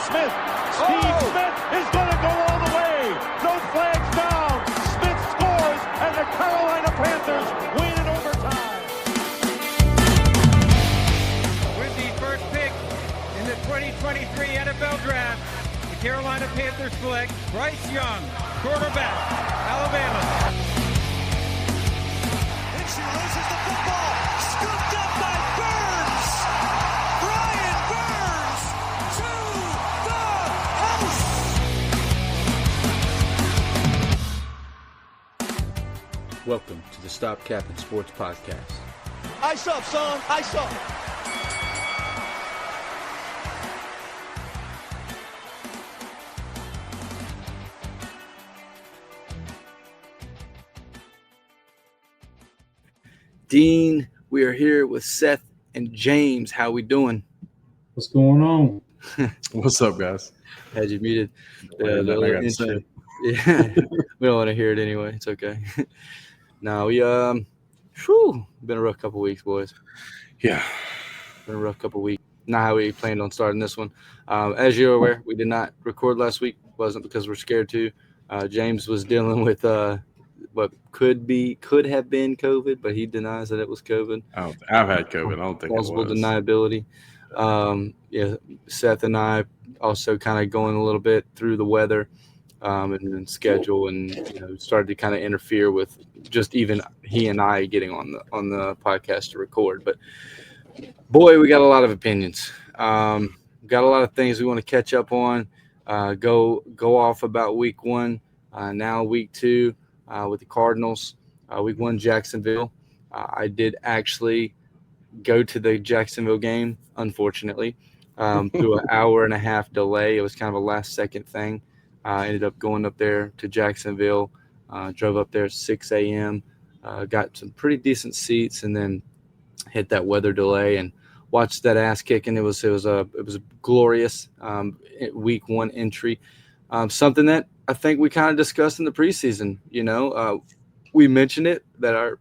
Smith. Steve Smith is going to go all the way. No flags down. Smith scores, and the Carolina Panthers win in overtime. With the first pick in the 2023 NFL Draft, the Carolina Panthers select Bryce Young, quarterback, Alabama. And she loses the football. Scooped up by Burns. Brian Burns to the house. Welcome to the Stop Capping Sports Podcast. Ice up, son. Ice up. Dean, we are here with Seth and James. How we doing? What's going on? What's up, guys? Had you muted? I got to say. Yeah, we don't want to hear it anyway. It's okay. No, we been a rough couple weeks, boys. Yeah, Been a rough couple weeks. Not how we planned on starting this one. As you're aware, we did not record last week. Wasn't because we're scared to. James was dealing with what could have been COVID, but he denies that it was COVID. I've had COVID. I don't think Plausible it was. deniability. Seth and I also kind of going a little bit through the weather and schedule, and started to kind of interfere with just even he and I getting on the podcast to record. But boy, we got a lot of opinions. Got a lot of things we want to catch up on. Go off about week one. Now week two with the Cardinals. Week one, Jacksonville. I did actually go to the Jacksonville game, unfortunately, through an hour and a half delay. It was kind of a last-second thing. Ended up going up there to Jacksonville, drove up there at 6 a.m., got some pretty decent seats, and then hit that weather delay and watched that ass kicking. It was a glorious week one entry. Something that I think we kind of discussed in the preseason. We mentioned it, that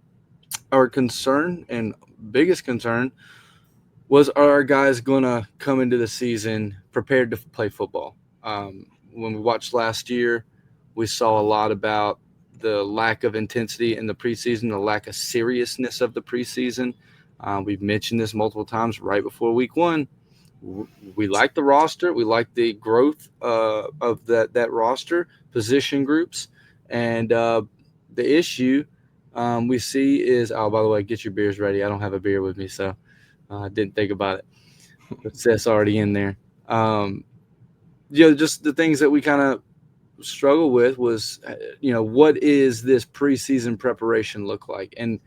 our concern and biggest concern was, are our guys going to come into the season prepared to play football? When we watched last year, we saw a lot about the lack of intensity in the preseason, the lack of seriousness of the preseason. We've mentioned this multiple times right before week one. We like the roster. We like the growth of that roster, position groups. And the issue we see is, oh, by the way, get your beers ready. I don't have a beer with me, so I didn't think about it. But Seth's already in there. Just the things that we kind of struggle with was, what is this preseason preparation look like? And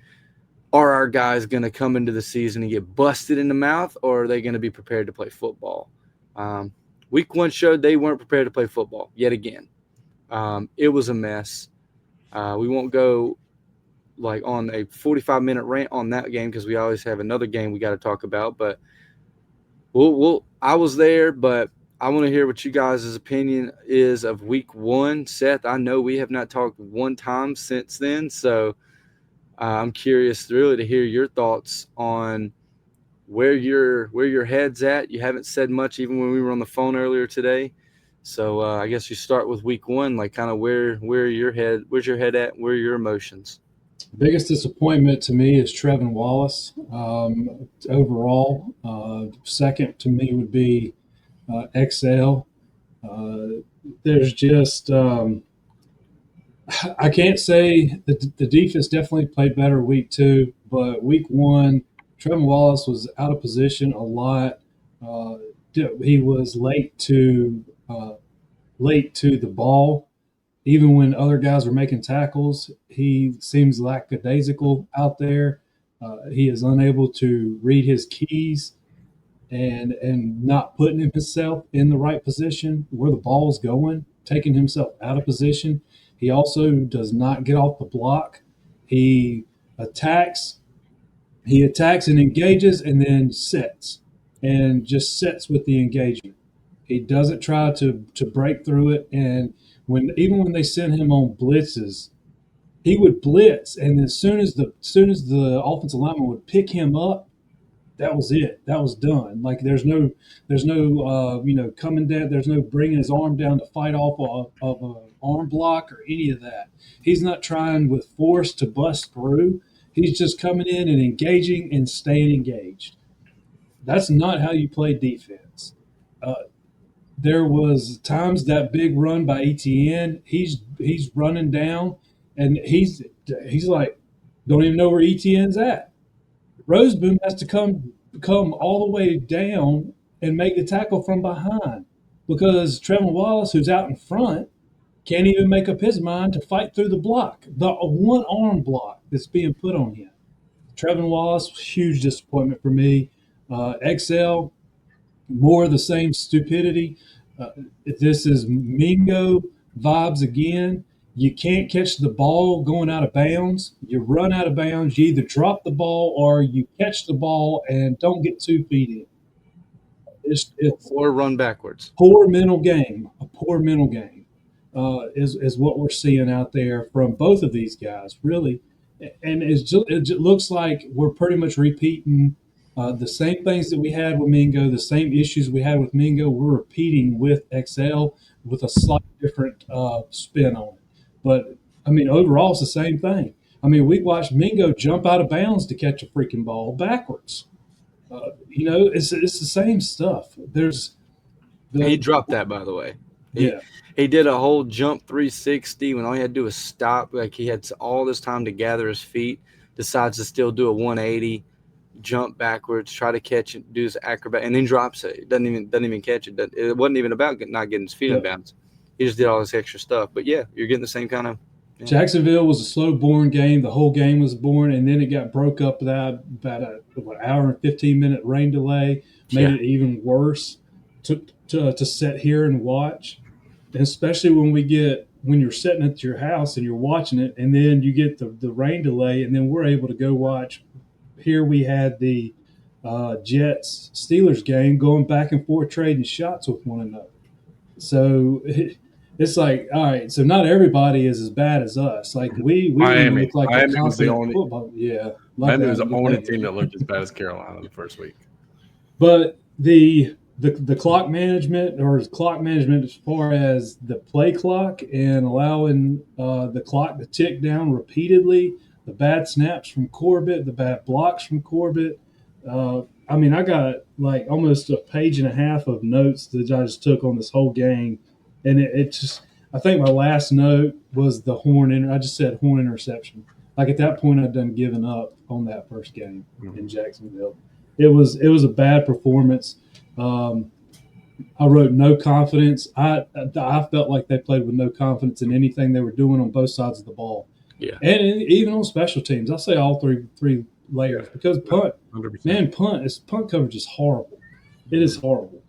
are our guys going to come into the season and get busted in the mouth, or are they going to be prepared to play football? Week one showed they weren't prepared to play football yet again. It was a mess. We won't go like on a 45-minute rant on that game because we always have another game we got to talk about. But I was there, but I want to hear what you guys' opinion is of week one. Seth, I know we have not talked one time since then, so I'm curious really to hear your thoughts on where your head's at. You haven't said much even when we were on the phone earlier today. So I guess you start with week one, like kind of where's your head at? Where are your emotions? Biggest disappointment to me is Trevin Wallace. Overall, second to me would be XL. There's just I can't say the defense definitely played better week two, but week one, Trevin Wallace was out of position a lot. He was late to the ball. Even when other guys were making tackles, he seems lackadaisical out there. He is unable to read his keys and not putting himself in the right position where the ball is going, taking himself out of position. He also does not get off the block. He attacks and engages and then sits and just sits with the engagement. He doesn't try to break through it. And even when they sent him on blitzes, he would blitz, and as soon as the offensive lineman would pick him up, that was it. That was done. Like there's no coming down. There's no bringing his arm down to fight off of a arm block or any of that. He's not trying with force to bust through. He's just coming in and engaging and staying engaged. That's not how you play defense. There was times that big run by ETN. He's running down, and he's like, don't even know where ETN's at. Roseboom has to come all the way down and make the tackle from behind because Trevor Wallace, who's out in front, can't even make up his mind to fight through the block, the one arm block that's being put on him. Trevor Wallace, huge disappointment for me. XL, more of the same stupidity. This is Mingo vibes again. You can't catch the ball going out of bounds. You run out of bounds. You either drop the ball or you catch the ball and don't get 2 feet in. It's or run backwards. Poor mental game. A poor mental game is what we're seeing out there from both of these guys, really. And it looks like we're pretty much repeating the same things that we had with Mingo, the same issues we had with Mingo, we're repeating with XL with a slightly different spin on it. But, I mean, overall, it's the same thing. I mean, we watched Mingo jump out of bounds to catch a freaking ball backwards. It's the same stuff. He dropped that, by the way. Yeah. He did a whole jump 360 when all he had to do was stop. Like he had all this time to gather his feet, decides to still do a 180, jump backwards, try to catch it, do his acrobat, and then drops it. It doesn't even catch it. It wasn't even about not getting his feet in bounds. He just did all this extra stuff. But, yeah, you're getting the same kind of – Jacksonville was a slow-born game. The whole game was born, and then it got broke up about an hour and 15-minute rain delay, made it even worse to sit here and watch. And especially when you're sitting at your house and you're watching it, and then you get the rain delay, and then we're able to go watch. Here we had the Jets-Steelers game going back and forth, trading shots with one another. So it's like, all right, so not everybody is as bad as us. Like we look like a confident football. Yeah, Miami was the only team that looked as bad as Carolina the first week. But the clock management as far as the play clock and allowing the clock to tick down repeatedly, the bad snaps from Corbett, the bad blocks from Corbett. I mean, I got like almost a page and a half of notes that I just took on this whole game. And it just – I think my last note was the I just said horn interception. Like at that point, I'd done given up on that first game in Jacksonville. It was a bad performance. I wrote no confidence. I felt like they played with no confidence in anything they were doing on both sides of the ball. Yeah. And even on special teams. I'll say all three layers because punt 100%. Punt coverage is horrible. It is horrible.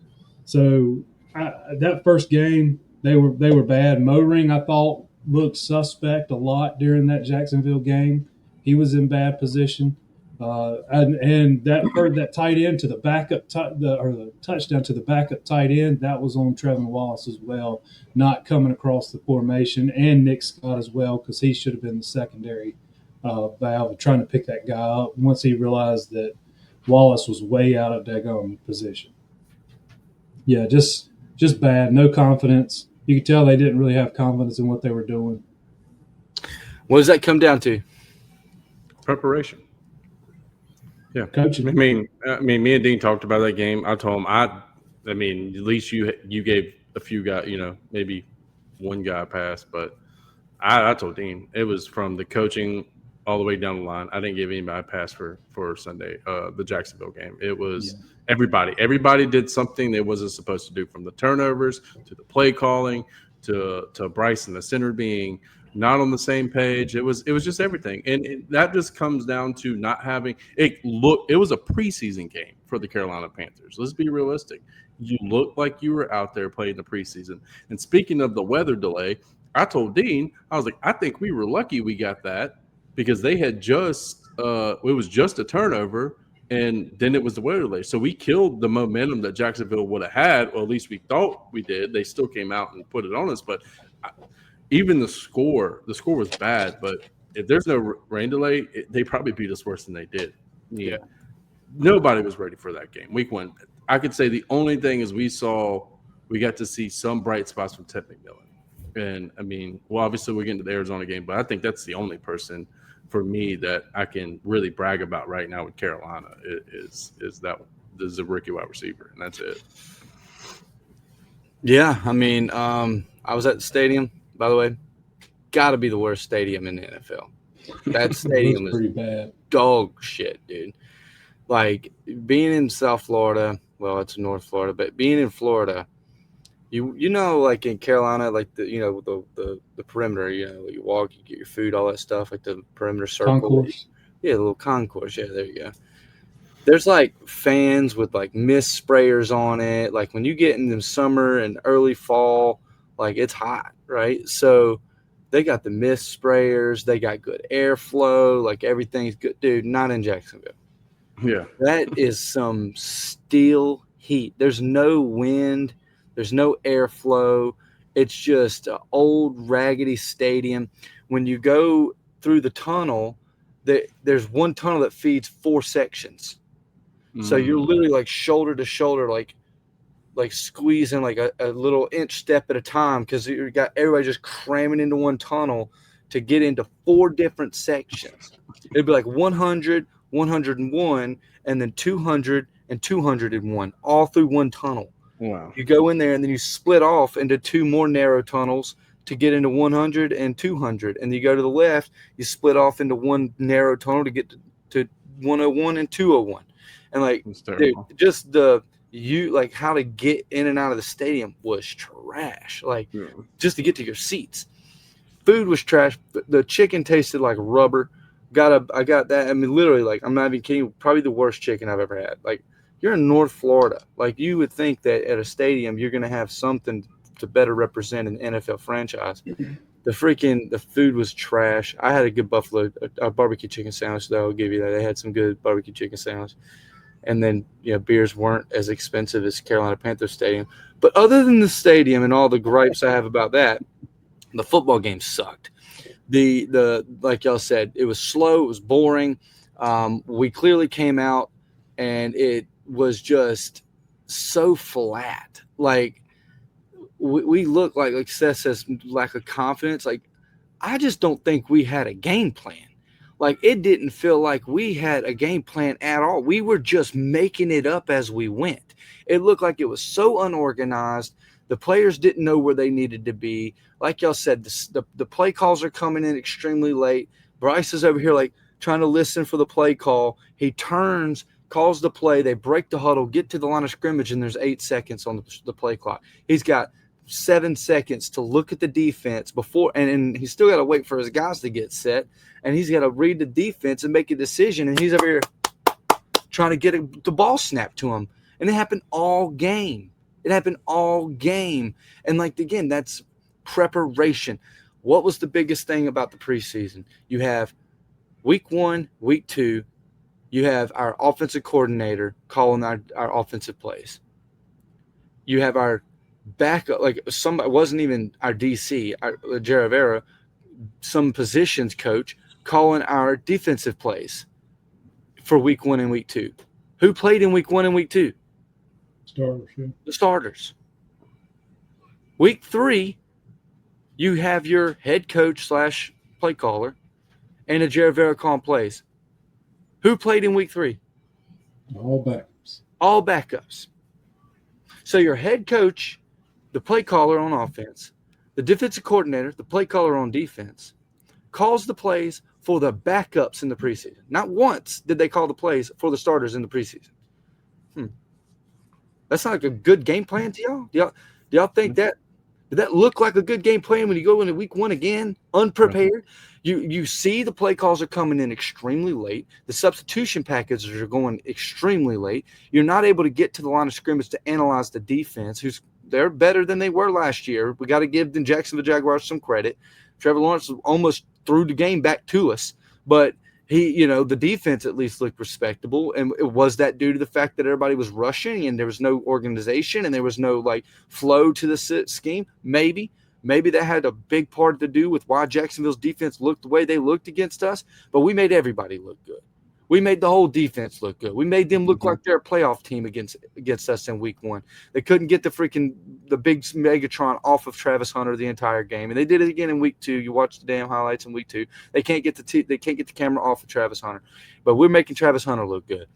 So that first game, they were bad. Moring, I thought, looked suspect a lot during that Jacksonville game. He was in bad position. And that tight end to the backup the touchdown to the backup tight end, that was on Trevor Wallace as well, not coming across the formation, and Nick Scott as well, because he should have been the secondary valve trying to pick that guy up once he realized that Wallace was way out of daggone position. Yeah, just bad, no confidence. You could tell they didn't really have confidence in what they were doing. What does that come down to? Preparation. Yeah, coaching. I mean, me and Dean talked about that game. I told him, I mean, at least you gave a few guys, maybe one guy a pass, but I told Dean it was from the coaching all the way down the line. I didn't give anybody a pass for Sunday, the Jacksonville game. It was everybody. Everybody did something they wasn't supposed to do, from the turnovers to the play calling to Bryce and the center being not on the same page. It was just everything. And that just comes down to not having it. It was a preseason game for the Carolina Panthers. Let's be realistic. You looked like you were out there playing the preseason. And speaking of the weather delay, I told Dean, I was like, I think we were lucky we got that, because they had just it was just a turnover, and then it was the weather delay. So we killed the momentum that Jacksonville would have had, or at least we thought we did. They still came out and put it on us, but even the score was bad. But if there's no rain delay, they probably beat us worse than they did. Yeah. nobody was ready for that game. Week 1. I could say the only thing is we got to see some bright spots from Ted McMillan. And I mean, well, obviously we're getting to the Arizona game, but I think that's the only person for me that I can really brag about right now with Carolina is a rookie wide receiver, and that's it. Yeah, I mean, I was at the stadium, by the way. Got to be the worst stadium in the NFL. That stadium is pretty bad. Dog shit, dude. Like being in South Florida, well, it's North Florida, but being in Florida, you know, like in Carolina, like the perimeter, you walk, you get your food, all that stuff, like the perimeter circle. Concourse. Yeah, the little concourse. Yeah, there you go. There's like fans with like mist sprayers on it. Like when you get in the summer and early fall, like it's hot, right? So they got the mist sprayers. They got good airflow. Like everything's good, dude. Not in Jacksonville. Yeah, That is some steel heat. There's no wind. There's no airflow. It's just an old raggedy stadium. When you go through the tunnel, there's one tunnel that feeds 4 sections. So you're literally like shoulder to shoulder, like squeezing like a little inch step at a time because you got everybody just cramming into one tunnel to get into 4 different sections. It'd be like 100, 101, and then 200 and 201 all through one tunnel. wow. You go in there and then you split off into 2 more narrow tunnels to get into 100 and 200. And you go to the left, you split off into one narrow tunnel to get to 101 and 201. And like, dude, just like how to get in and out of the stadium was trash. Like just to get to your seats. Food was trash. The chicken tasted like rubber. I got that. I mean, literally, like, I'm not even kidding. Probably the worst chicken I've ever had. Like, you're in North Florida. Like, you would think that at a stadium you're going to have something to better represent an NFL franchise. The food was trash. I had a good a barbecue chicken sandwich, though. I'll give you that. They had some good barbecue chicken sandwich. And then, beers weren't as expensive as Carolina Panthers Stadium. But other than the stadium and all the gripes I have about that, the football game sucked. The like y'all said, it was slow. It was boring. We clearly came out, and it was just so flat. Like we look like Seth says, lack of confidence. Like I just don't think we had a game plan. Like it didn't feel like we had a game plan at all. We were just making it up as we went. It looked like it was so unorganized. The players didn't know where they needed to be. Like y'all said, the play calls are coming in extremely late. Bryce is over here like trying to listen for the play call. He turns, calls the play. They break the huddle, get to the line of scrimmage, and there's 8 seconds on the play clock. He's got 7 seconds to look at the defense before, and he's still got to wait for his guys to get set, and he's got to read the defense and make a decision, and he's over here trying to get the ball snapped to him. And it happened all game. And, like, again, that's preparation. What was the biggest thing about the preseason? You have week 1, week 2, you have our offensive coordinator calling our offensive plays. You have our backup, like somebody wasn't even our DC, Jared Vera, some positions coach calling our defensive plays for week 1 and week 2. Who played in week 1 and week 2? Starters, yeah. The starters. Week 3, you have your head coach / play caller and a Jared Vera calling plays. Who played in week 3? All backups. All backups. So your head coach, the play caller on offense, the defensive coordinator, the play caller on defense, calls the plays for the backups in the preseason. Not once did they call the plays for the starters in the preseason. That's not like a good game plan to y'all? Do y'all think that? Did that look like a good game plan when you go into week 1 again, unprepared? You see the play calls are coming in extremely late. The substitution packages are going extremely late. You're not able to get to the line of scrimmage to analyze the defense, they're better than they were last year. We got to give the Jacksonville Jaguars some credit. Trevor Lawrence almost threw the game back to us, but the defense at least looked respectable. And was that due to the fact that everybody was rushing and there was no organization and there was no like flow to the scheme? Maybe that had a big part to do with why Jacksonville's defense looked the way they looked against us, but we made everybody look good. We made the whole defense look good. We made them look like they're a playoff team against us in week 1. They couldn't get the big Megatron off of Travis Hunter the entire game, and they did it again in week 2. You watch the damn highlights in week 2. They can't get the camera off of Travis Hunter, but we're making Travis Hunter look good.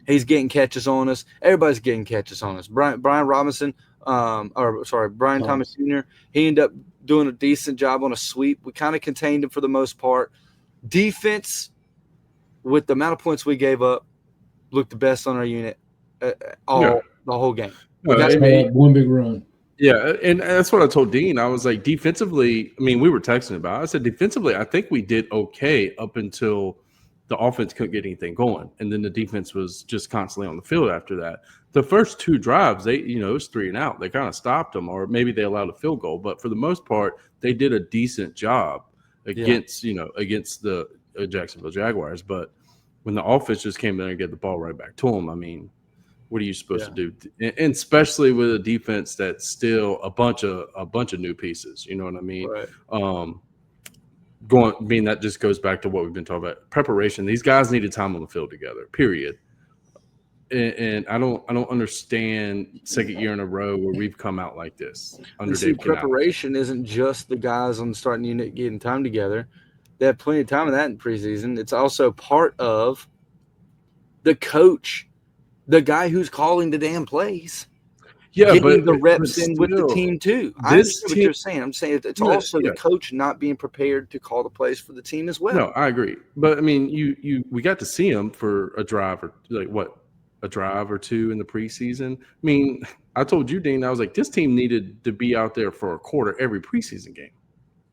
He's getting catches on us. Everybody's getting catches on us. Brian Thomas Jr. He ended up doing a decent job on a sweep. We kind of contained him for the most part. Defense, with the amount of points we gave up, looked the best on our unit the whole game. One big run. Yeah, and that's what I told Dean. I was like, defensively, I mean, we were texting about it. I said, defensively, I think we did okay up until the offense couldn't get anything going. And then the defense was just constantly on the field after that. The first 2 drives, it was 3 and out. They kind of stopped them, or maybe they allowed a field goal. But for the most part, they did a decent job against the Jacksonville Jaguars. But when the offense just came in and get the ball right back to them, I mean, what are you supposed to do? And especially with a defense that's still a bunch of new pieces. You know what I mean? Right. That just goes back to what we've been talking about. Preparation. These guys needed time on the field together, period. And I don't understand second year in a row where we've come out like this under Dave Canales. Preparation isn't just the guys on the starting unit getting time together. They have plenty of time of that in preseason. It's also part of the coach, the guy who's calling the damn plays. Yeah, getting the reps in with the team too. I understand what you're saying. I'm saying it's also the coach not being prepared to call the plays for the team as well. No, I agree. But I mean, we got to see him for a drive or a drive or 2 in the preseason. I mean, I told you, Dean, I was like, this team needed to be out there for a quarter every preseason game.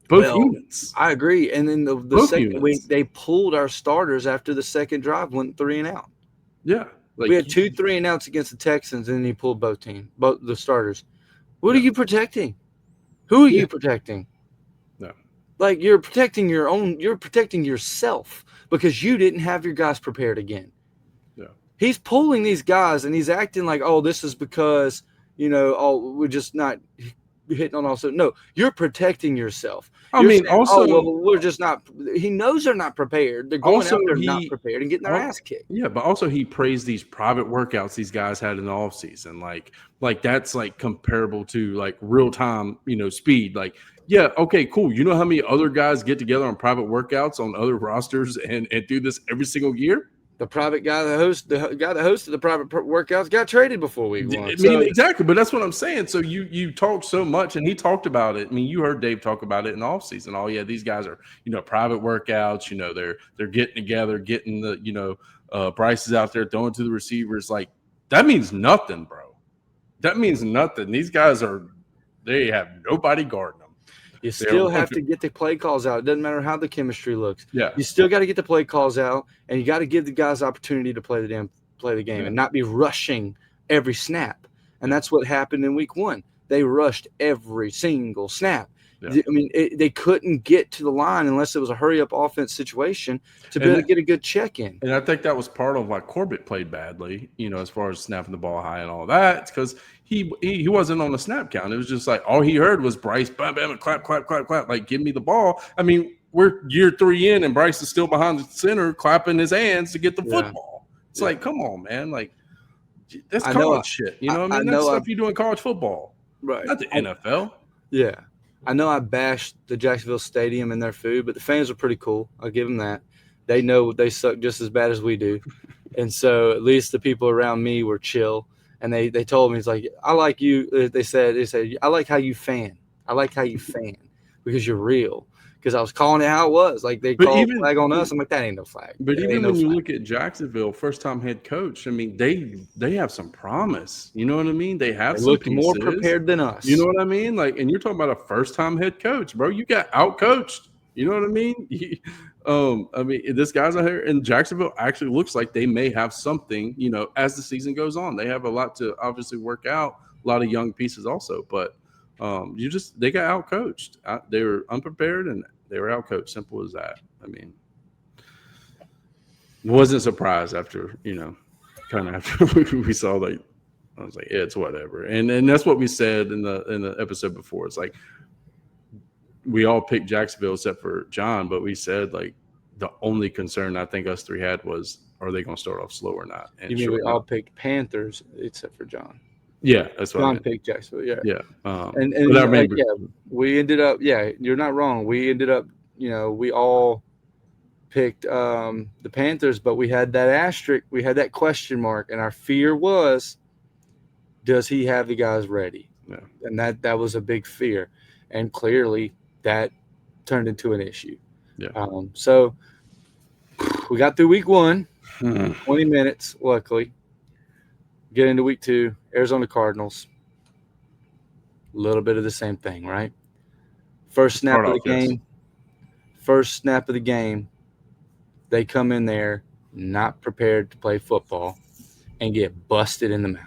Both units. I agree. And then the second week, they pulled our starters after the second drive, went 3 and out. Yeah. We had 2 3 and outs against the Texans, and then he pulled both the starters. What are you protecting? Who are you protecting? No. Like, you're protecting you're protecting yourself because you didn't have your guys prepared again. Yeah. He's pulling these guys, and he's acting like, oh, this is because, we're just not hitting on also. No, you're protecting yourself. You're saying, we're just not. He knows they're not prepared. They're going out there not prepared and getting their ass kicked. Yeah, but also he praised these private workouts these guys had in the offseason. Like that's like comparable to like real time, speed. Like, yeah, okay, cool. You know how many other guys get together on private workouts on other rosters and do this every single year? The private guy that hosted the private workouts got traded before week 1. I mean, exactly, but that's what I'm saying. So you talk so much, and he talked about it. I mean, you heard Dave talk about it in the offseason. Oh yeah, these guys are private workouts. They're getting together, getting the Bryce is out there throwing to the receivers. Like that means nothing, bro. That means nothing. These guys they have nobody guarding them. You still have to get the play calls out. It doesn't matter how the chemistry looks. Yeah. You still got to get the play calls out, and you got to give the guys opportunity to play the game and not be rushing every snap. And that's what happened in week 1. They rushed every single snap. Yeah. I mean, they couldn't get to the line unless it was a hurry-up offense situation to be able to get a good check-in. And I think that was part of why Corbett played badly, as far as snapping the ball high and all that. It's because he wasn't on the snap count. It was just like all he heard was Bryce, bam, bam, and clap, clap, clap, clap. Like, give me the ball. I mean, we're year 3 in, and Bryce is still behind the center clapping his hands to get the football. It's like, come on, man. Like, that's college shit. You know what I mean? That's stuff you do in college football. Right. Not the NFL. Yeah. I know I bashed the Jacksonville Stadium and their food, but the fans are pretty cool. I'll give them that. They know they suck just as bad as we do. And so at least the people around me were chill. And they told me, it's like, I like you. They said, I like how you fan. I like how you fan because you're real. Because I was calling it how it was. Like, they called flag on us. I'm like, that ain't no flag. But even when you look at Jacksonville, first-time head coach, I mean, they have some promise. You know what I mean? They have some pieces. More prepared than us. You know what I mean? Like, and you're talking about a first-time head coach, bro. You got out-coached. You know what I mean? I mean, this guy's out here in Jacksonville actually looks like they may have something, as the season goes on. They have a lot to obviously work out, a lot of young pieces also, but they got out-coached. They were unprepared and they were out-coached. Simple as that. I mean, wasn't surprised after, kind of after we saw I was like, yeah, it's whatever. And that's what we said in the episode before. It's like, we all picked Jacksonville except for John, but we said, like, the only concern I think us three had was, are they going to start off slow or not? And You mean sure we all enough, picked Panthers except for John? yeah, that's what I John meant. picked Jacksonville. Yeah. Yeah. And But I mean, yeah, we ended up. Yeah, you're not wrong. We ended up. We all picked the Panthers, but we had that asterisk. We had that question mark, and our fear was, does he have the guys ready? Yeah. And that was a big fear, and clearly that turned into an issue. Yeah. So we got through week 1, Hmm. 20 minutes, luckily. Get into week 2, Arizona Cardinals. A little bit of the same thing, right? First snap of the game, they come in there not prepared to play football and get busted in the mouth.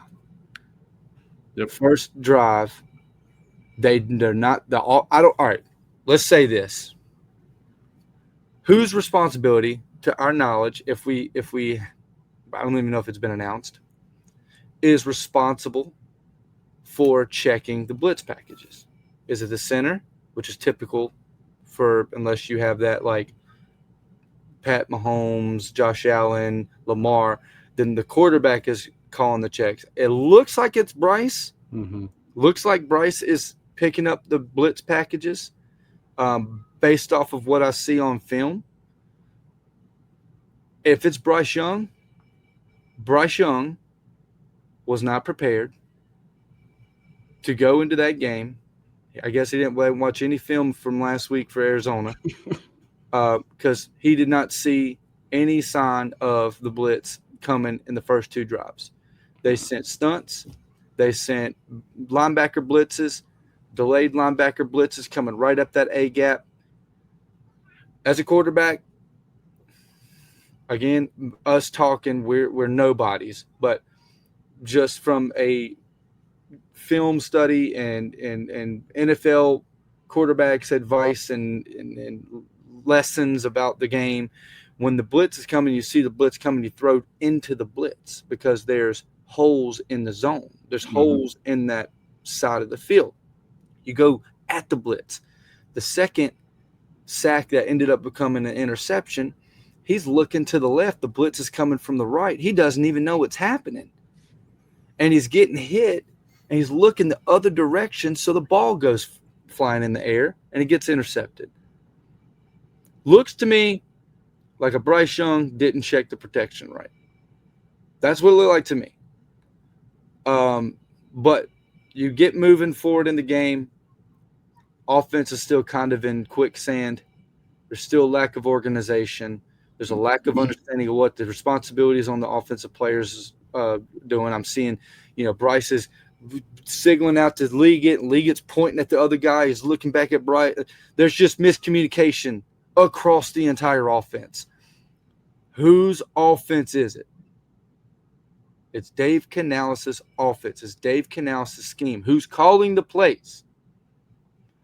Yep. First drive, they're not the all. I don't. All right, let's say this. Whose responsibility, to our knowledge, if we, I don't even know if it's been announced, is responsible for checking the blitz packages? Is it the center, which is typical for, unless you have that like Pat Mahomes, Josh Allen, Lamar, then the quarterback is calling the checks. It looks like it's Bryce. Mm-hmm. Looks like Bryce is picking up the blitz packages based off of what I see on film. If it's Bryce Young was not prepared to go into that game. I guess he didn't watch any film from last week for Arizona because he did not see any sign of the blitz coming in the first 2 drives. They sent stunts. They sent linebacker blitzes, delayed linebacker blitzes coming right up that A gap. As a quarterback, again, us talking, we're nobodies, but just from a film study and NFL quarterbacks advice and lessons about the game, when the blitz is coming, you see the blitz coming, you throw into the blitz because there's holes in the zone. There's holes in that side of the field. You go at the blitz. The second sack that ended up becoming an interception, he's looking to the left. The blitz is coming from the right. He doesn't even know what's happening. And he's getting hit, and he's looking the other direction, so the ball goes flying in the air, and it gets intercepted. Looks to me like a Bryce Young didn't check the protection right. That's what it looked like to me. But you get moving forward in the game. Offense is still kind of in quicksand. There's still a lack of organization. There's a lack of understanding of what the responsibilities on the offensive players is doing. I'm seeing, Bryce is signaling out to Liggett. Liggett's pointing at the other guy. He's looking back at Bryce. There's just miscommunication across the entire offense. Whose offense is it? It's Dave Canales' offense. It's Dave Canales' scheme. Who's calling the plays?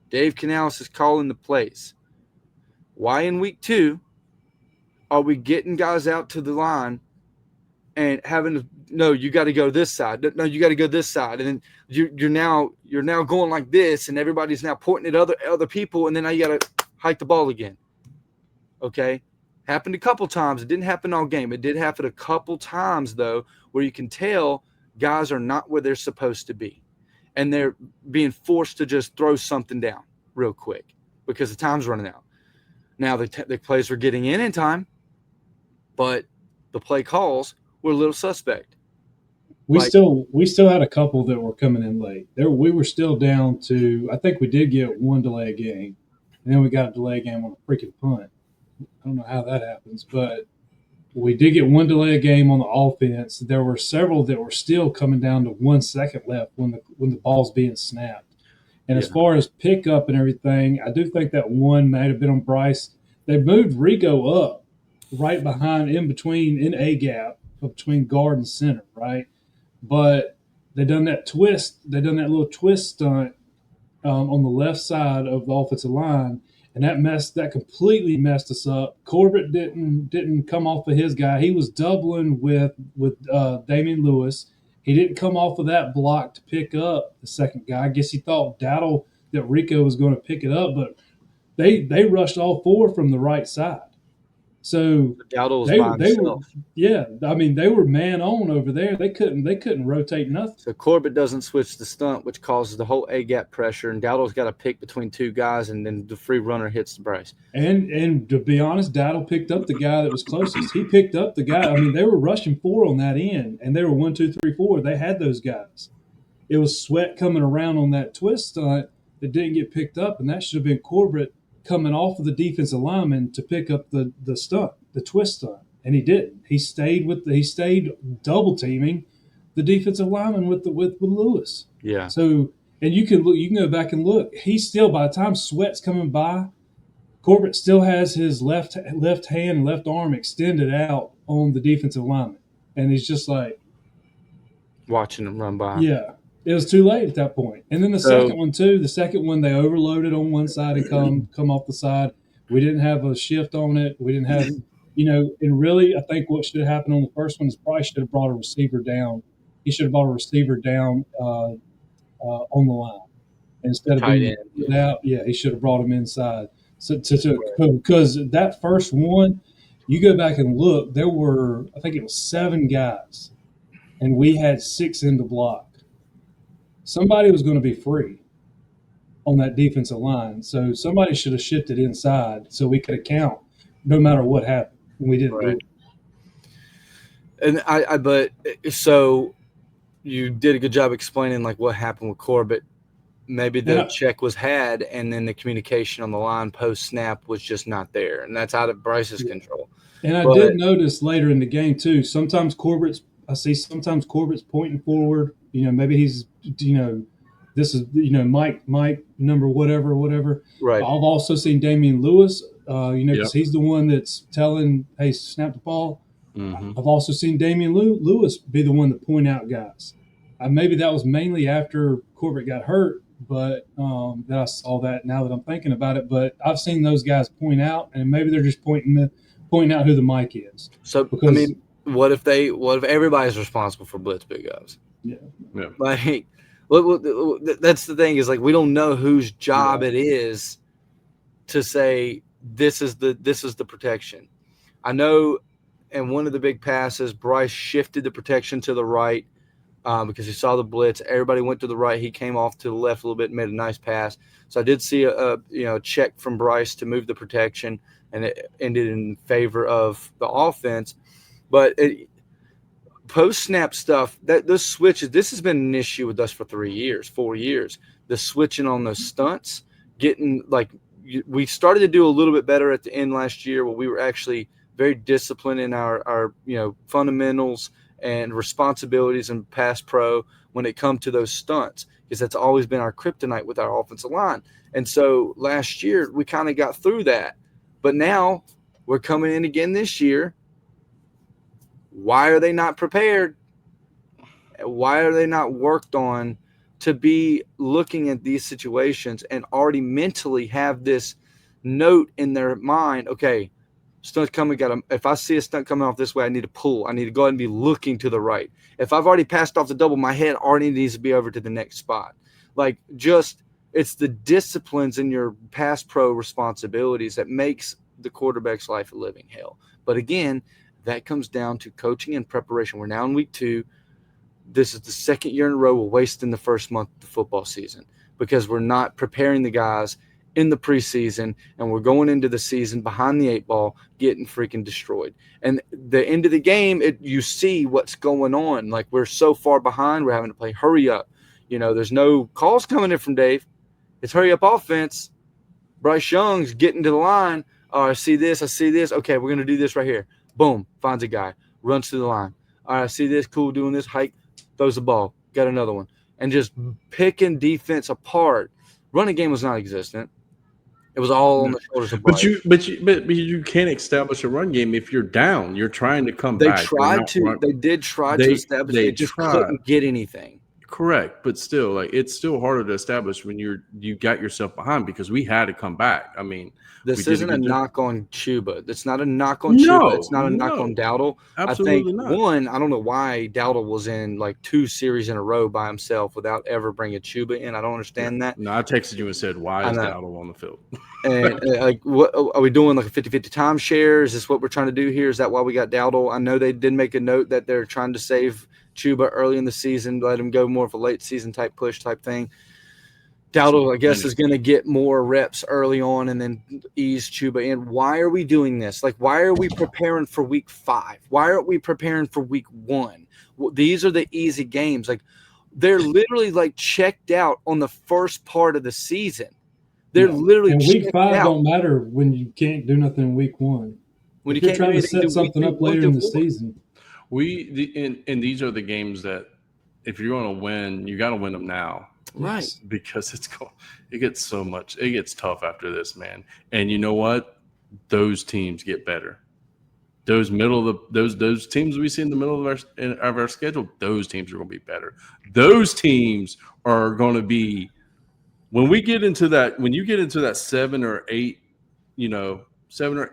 Dave Canales is calling the plays. Why in week 2 are we getting guys out to the line and having to, no, you got to go this side. No, you got to go this side. And then you're now going like this, and everybody's now pointing at other people, and then now you got to hike the ball again. Okay? Happened a couple times. It didn't happen all game. It did happen a couple times, though, where you can tell guys are not where they're supposed to be. And they're being forced to just throw something down real quick because the time's running out. Now, the plays were getting in time, but the play calls were a little suspect. We still had a couple that were coming in late. We were still down to, I think we did get one delay game, and then we got a delay game on a freaking punt. I don't know how that happens, but we did get one delay game on the offense. There were several that were still coming down to 1 second left when the ball's being snapped. And as far as pickup and everything, I do think that one might have been on Bryce. They moved Rigo up right behind, in A gap between guard and center, right? But they done that twist. They done that little twist stunt on the left side of the offensive line, and that completely messed us up. Corbett didn't come off of his guy. He was doubling with Damian Lewis. He didn't come off of that block to pick up the second guy. I guess he thought that Rico was going to pick it up, but they rushed all 4 from the right side. So Dowdle was they by they were himself. I mean they were man on over there. They couldn't rotate nothing. So Corbett doesn't switch the stunt, which causes the whole A gap pressure, and Dowdle's got to pick between two guys, and then the free runner hits the Bryce. And to be honest, Dowdle picked up the guy that was closest. He picked up the guy. I mean, they were rushing 4 on that end, and they were 1, 2, 3, 4. They had those guys. It was Sweat coming around on that twist stunt that didn't get picked up, and that should have been Corbett coming off of the defensive lineman to pick up the stunt, the twist stunt, and he didn't. He stayed double teaming the defensive lineman with Lewis. Yeah. So, and you can go back and look. He's still, by the time Sweat's coming by, Corbett still has his left hand and left arm extended out on the defensive lineman, and he's just like watching him run by. Yeah. It was too late at that point. And then the second one too. The second one they overloaded on one side and come off the side. We didn't have a shift on it. We didn't have, and really I think what should have happened on the first one is probably should have brought a receiver down. He should have brought a receiver down on the line instead of being out. Yeah, he should have brought him inside. So because that first one, you go back and look, there were I think it was 7 guys, and we had 6 in the block. Somebody was going to be free on that defensive line. So somebody should have shifted inside so we could account no matter what happened. And we didn't do And it. but so you did a good job explaining like what happened with Corbett. Maybe the check was had, and then the communication on the line post snap was just not there. And that's out of Bryce's control. And I did notice later in the game too, sometimes Corbett's pointing forward. Maybe he's, this is, Mike number whatever. Right. I've also seen Damian Lewis, because he's the one that's telling, hey, snap the ball. Mm-hmm. I've also seen Damian Lewis be the one to point out guys. Maybe that was mainly after Corbett got hurt, but that I saw that now that I'm thinking about it. But I've seen those guys point out, and maybe they're just pointing out who the Mike is. So, because, what if everybody's responsible for blitz big guys? Yeah. Like, that's the thing is like we don't know whose job it is to say this is the protection. I know, and one of the big passes, Bryce shifted the protection to the right because he saw the blitz. Everybody went to the right. He came off to the left a little bit and made a nice pass. So I did see a check from Bryce to move the protection, and it ended in favor of the offense. But post-snap stuff, those switches, this has been an issue with us for 4 years. The switching on those stunts, we started to do a little bit better at the end last year where we were actually very disciplined in our fundamentals and responsibilities and pass pro when it comes to those stunts, because that's always been our kryptonite with our offensive line. And so last year we kind of got through that. But now we're coming in again this year. Why are they not prepared? Why are they not worked on to be looking at these situations and already mentally have this note in their mind? Okay, stunt coming. If I see a stunt coming off this way, I need to pull. I need to go ahead and be looking to the right. If I've already passed off the double, my head already needs to be over to the next spot. Like, it's the disciplines in your pass pro responsibilities that makes the quarterback's life a living hell. But again, that comes down to coaching and preparation. We're now in week 2. This is the second year in a row we're wasting the first month of the football season because we're not preparing the guys in the preseason, and we're going into the season behind the 8 ball, getting freaking destroyed. And the end of the game, you see what's going on. Like, we're so far behind, we're having to play hurry up. There's no calls coming in from Dave. It's hurry up offense. Bryce Young's getting to the line. Oh, I see this. Okay, we're going to do this right here. Boom, finds a guy, runs to the line. All right, I see this, cool, doing this, hike, throws the ball, got another one. And just picking defense apart. Running game was non-existent. It was all on the shoulders of Bryce. But you can't establish a run game if you're down. You're trying to come back. They did try to establish it. They just couldn't get anything. Correct, but still, like it's still harder to establish when you got yourself behind because we had to come back. I mean, This we did isn't a knock on Chuba. It's not a knock on Chuba. It's not a knock on Dowdle. I think, absolutely not. one, I don't know why Dowdle was in like 2 series in a row by himself without ever bringing Chuba in. I don't understand that. No, I texted you and said, "Why is Dowdle on the field?" And like, what are we doing? Like a 50-50 timeshare? Is this what we're trying to do here? Is that why we got Dowdle? I know they did make a note that they're trying to save Chuba early in the season, let him go more of a late season type push type thing. Dowdle, I guess, is going to get more reps early on and then ease Chuba in. Why are we doing this? Like, why are we preparing for week 5? Why aren't we preparing for week 1? Well, these are the easy games. Like, they're literally like checked out on the first part of the season. They're literally and week 5 out. Don't matter when you can't do nothing in week 1. When if you you're can't trying to set something up later in the season. And these are the games that if you're going to win, you got to win them now, right? Because it gets tough after this, man. And you know what? Those teams get better. Those those teams we see in the middle of our schedule, those teams are going to be better. Those teams are going to be when you get into that 7 or 8,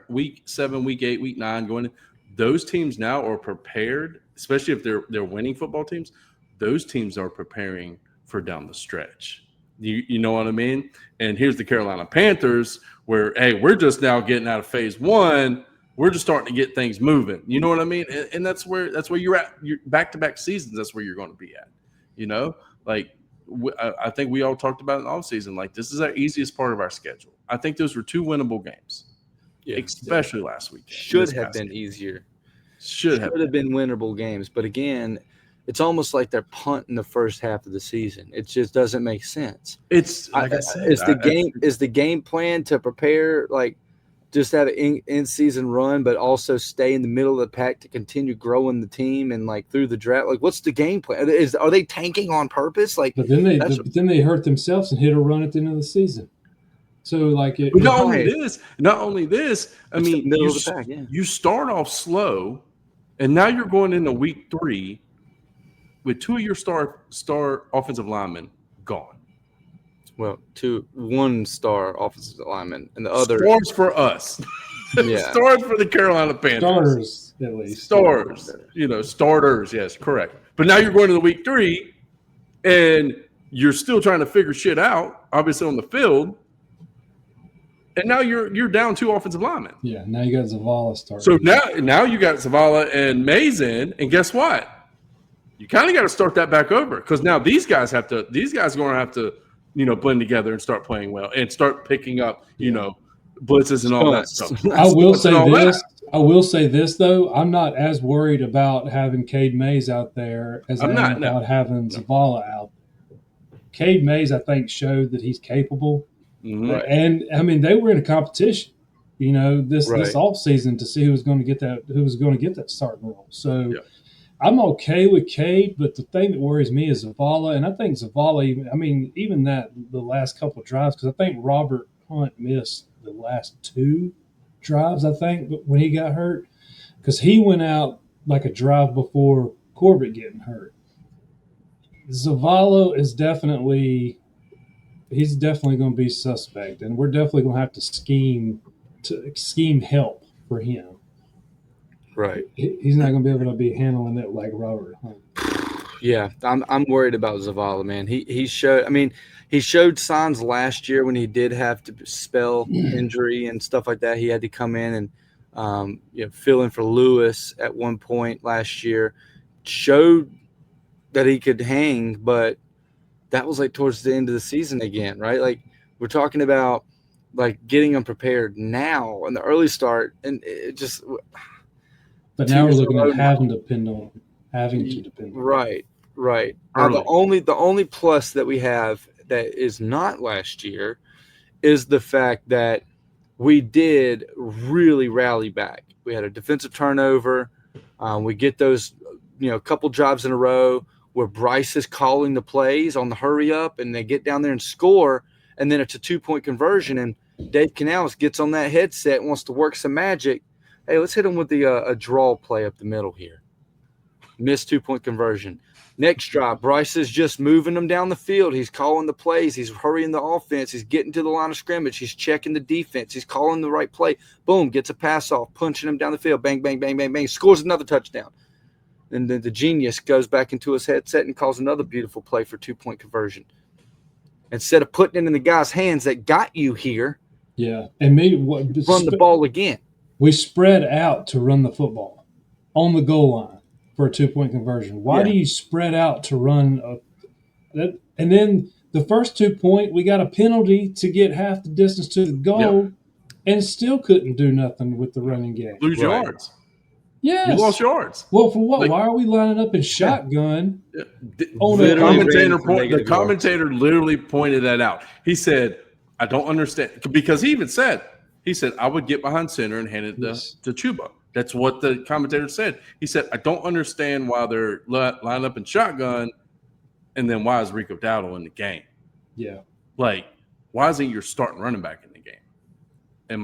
week 7, week 8, week 9 going in. Those teams now are prepared, especially if they're winning football teams. Those teams are preparing for down the stretch. You know what I mean? And here's the Carolina Panthers, where hey, we're just now getting out of phase 1. We're just starting to get things moving. You know what I mean? And that's where you're at. Your back-to-back seasons. That's where you're going to be at. Like I think we all talked about it in the offseason. Like this is our easiest part of our schedule. I think those were 2 winnable games. Yeah, especially last week. Should have been easier. Should have been winnable games. But again, it's almost like they're punting the first half of the season. It just doesn't make sense. It's like I said, is the game plan to prepare like just have an in-season run, but also stay in the middle of the pack to continue growing the team and like through the draft? Like, what's the game plan? Are they tanking on purpose? Like, but then they hurt themselves and hit a run at the end of the season. So like not only this. I mean, you start off slow, and now you're going into week 3 with 2 of your star offensive linemen gone. Well, 1 star offensive lineman, and the other stars for us. Yeah, stars for the Carolina Panthers. Stars, at least. Stars. Starters. Yes, correct. But now you're going to the week 3, and you're still trying to figure shit out, obviously on the field. And now you're down 2 offensive linemen. Yeah, now you got Zavala starting. So now you got Zavala and Mays in, and guess what? You kind of got to start that back over because now these guys are going to have to blend together and start playing well and start picking up blitzes and all that stuff. I will say this though, I'm not as worried about having Cade Mays out there as I am about having Zavala out. Cade Mays, I think, showed that he's capable. Mm-hmm. And I mean, they were in a competition, this offseason to see who was going to get that starting role. So I'm okay with Cade, but the thing that worries me is Zavala, and I think Zavala, even the last couple of drives, because I think Robert Hunt missed the last 2 drives, I think, when he got hurt, because he went out like a drive before Corbett getting hurt. Zavala is definitely going to be suspect, and we're definitely going to have to scheme help for him. Right. He's not going to be able to be handling it like Robert Hunt. Yeah, I'm worried about Zavala, man. He showed signs last year when he did have to spell injury and stuff like that. He had to come in and fill in for Lewis at one point last year. Showed that he could hang, but that was like towards the end of the season again, right? Like we're talking about like getting them prepared now in the early start, and it just. But now we're looking at having to depend on. Right. Now the only plus that we have that is not last year is the fact that we did really rally back. We had a defensive turnover. We get those, couple drives in a row where Bryce is calling the plays on the hurry up, and they get down there and score, and then it's a 2-point conversion, and Dave Canales gets on that headset and wants to work some magic. Hey, let's hit him with a draw play up the middle here. Missed 2-point conversion. Next drive, Bryce is just moving them down the field. He's calling the plays. He's hurrying the offense. He's getting to the line of scrimmage. He's checking the defense. He's calling the right play. Boom, gets a pass off, punching him down the field. Bang, bang, bang, bang, bang. Scores another touchdown. And then the genius goes back into his headset and calls another beautiful play for 2-point conversion. Instead of putting it in the guy's hands that got you here, and maybe run the ball again. We spread out to run the football on the goal line for a 2-point conversion. Why do you spread out to run that? And then the first 2 point, we got a penalty to get half the distance to the goal, and still couldn't do nothing with the running game. Lose yards. Yes. You lost yards. Well, for what? Why are we lining up in shotgun? The commentator literally pointed that out. He said, I don't understand. Because he even said, I would get behind center and hand it to Chuba. That's what the commentator said. He said, I don't understand why they're lined up in shotgun, and then why is Rico Dowdle in the game? Yeah. Like, why isn't your starting running back in the game? And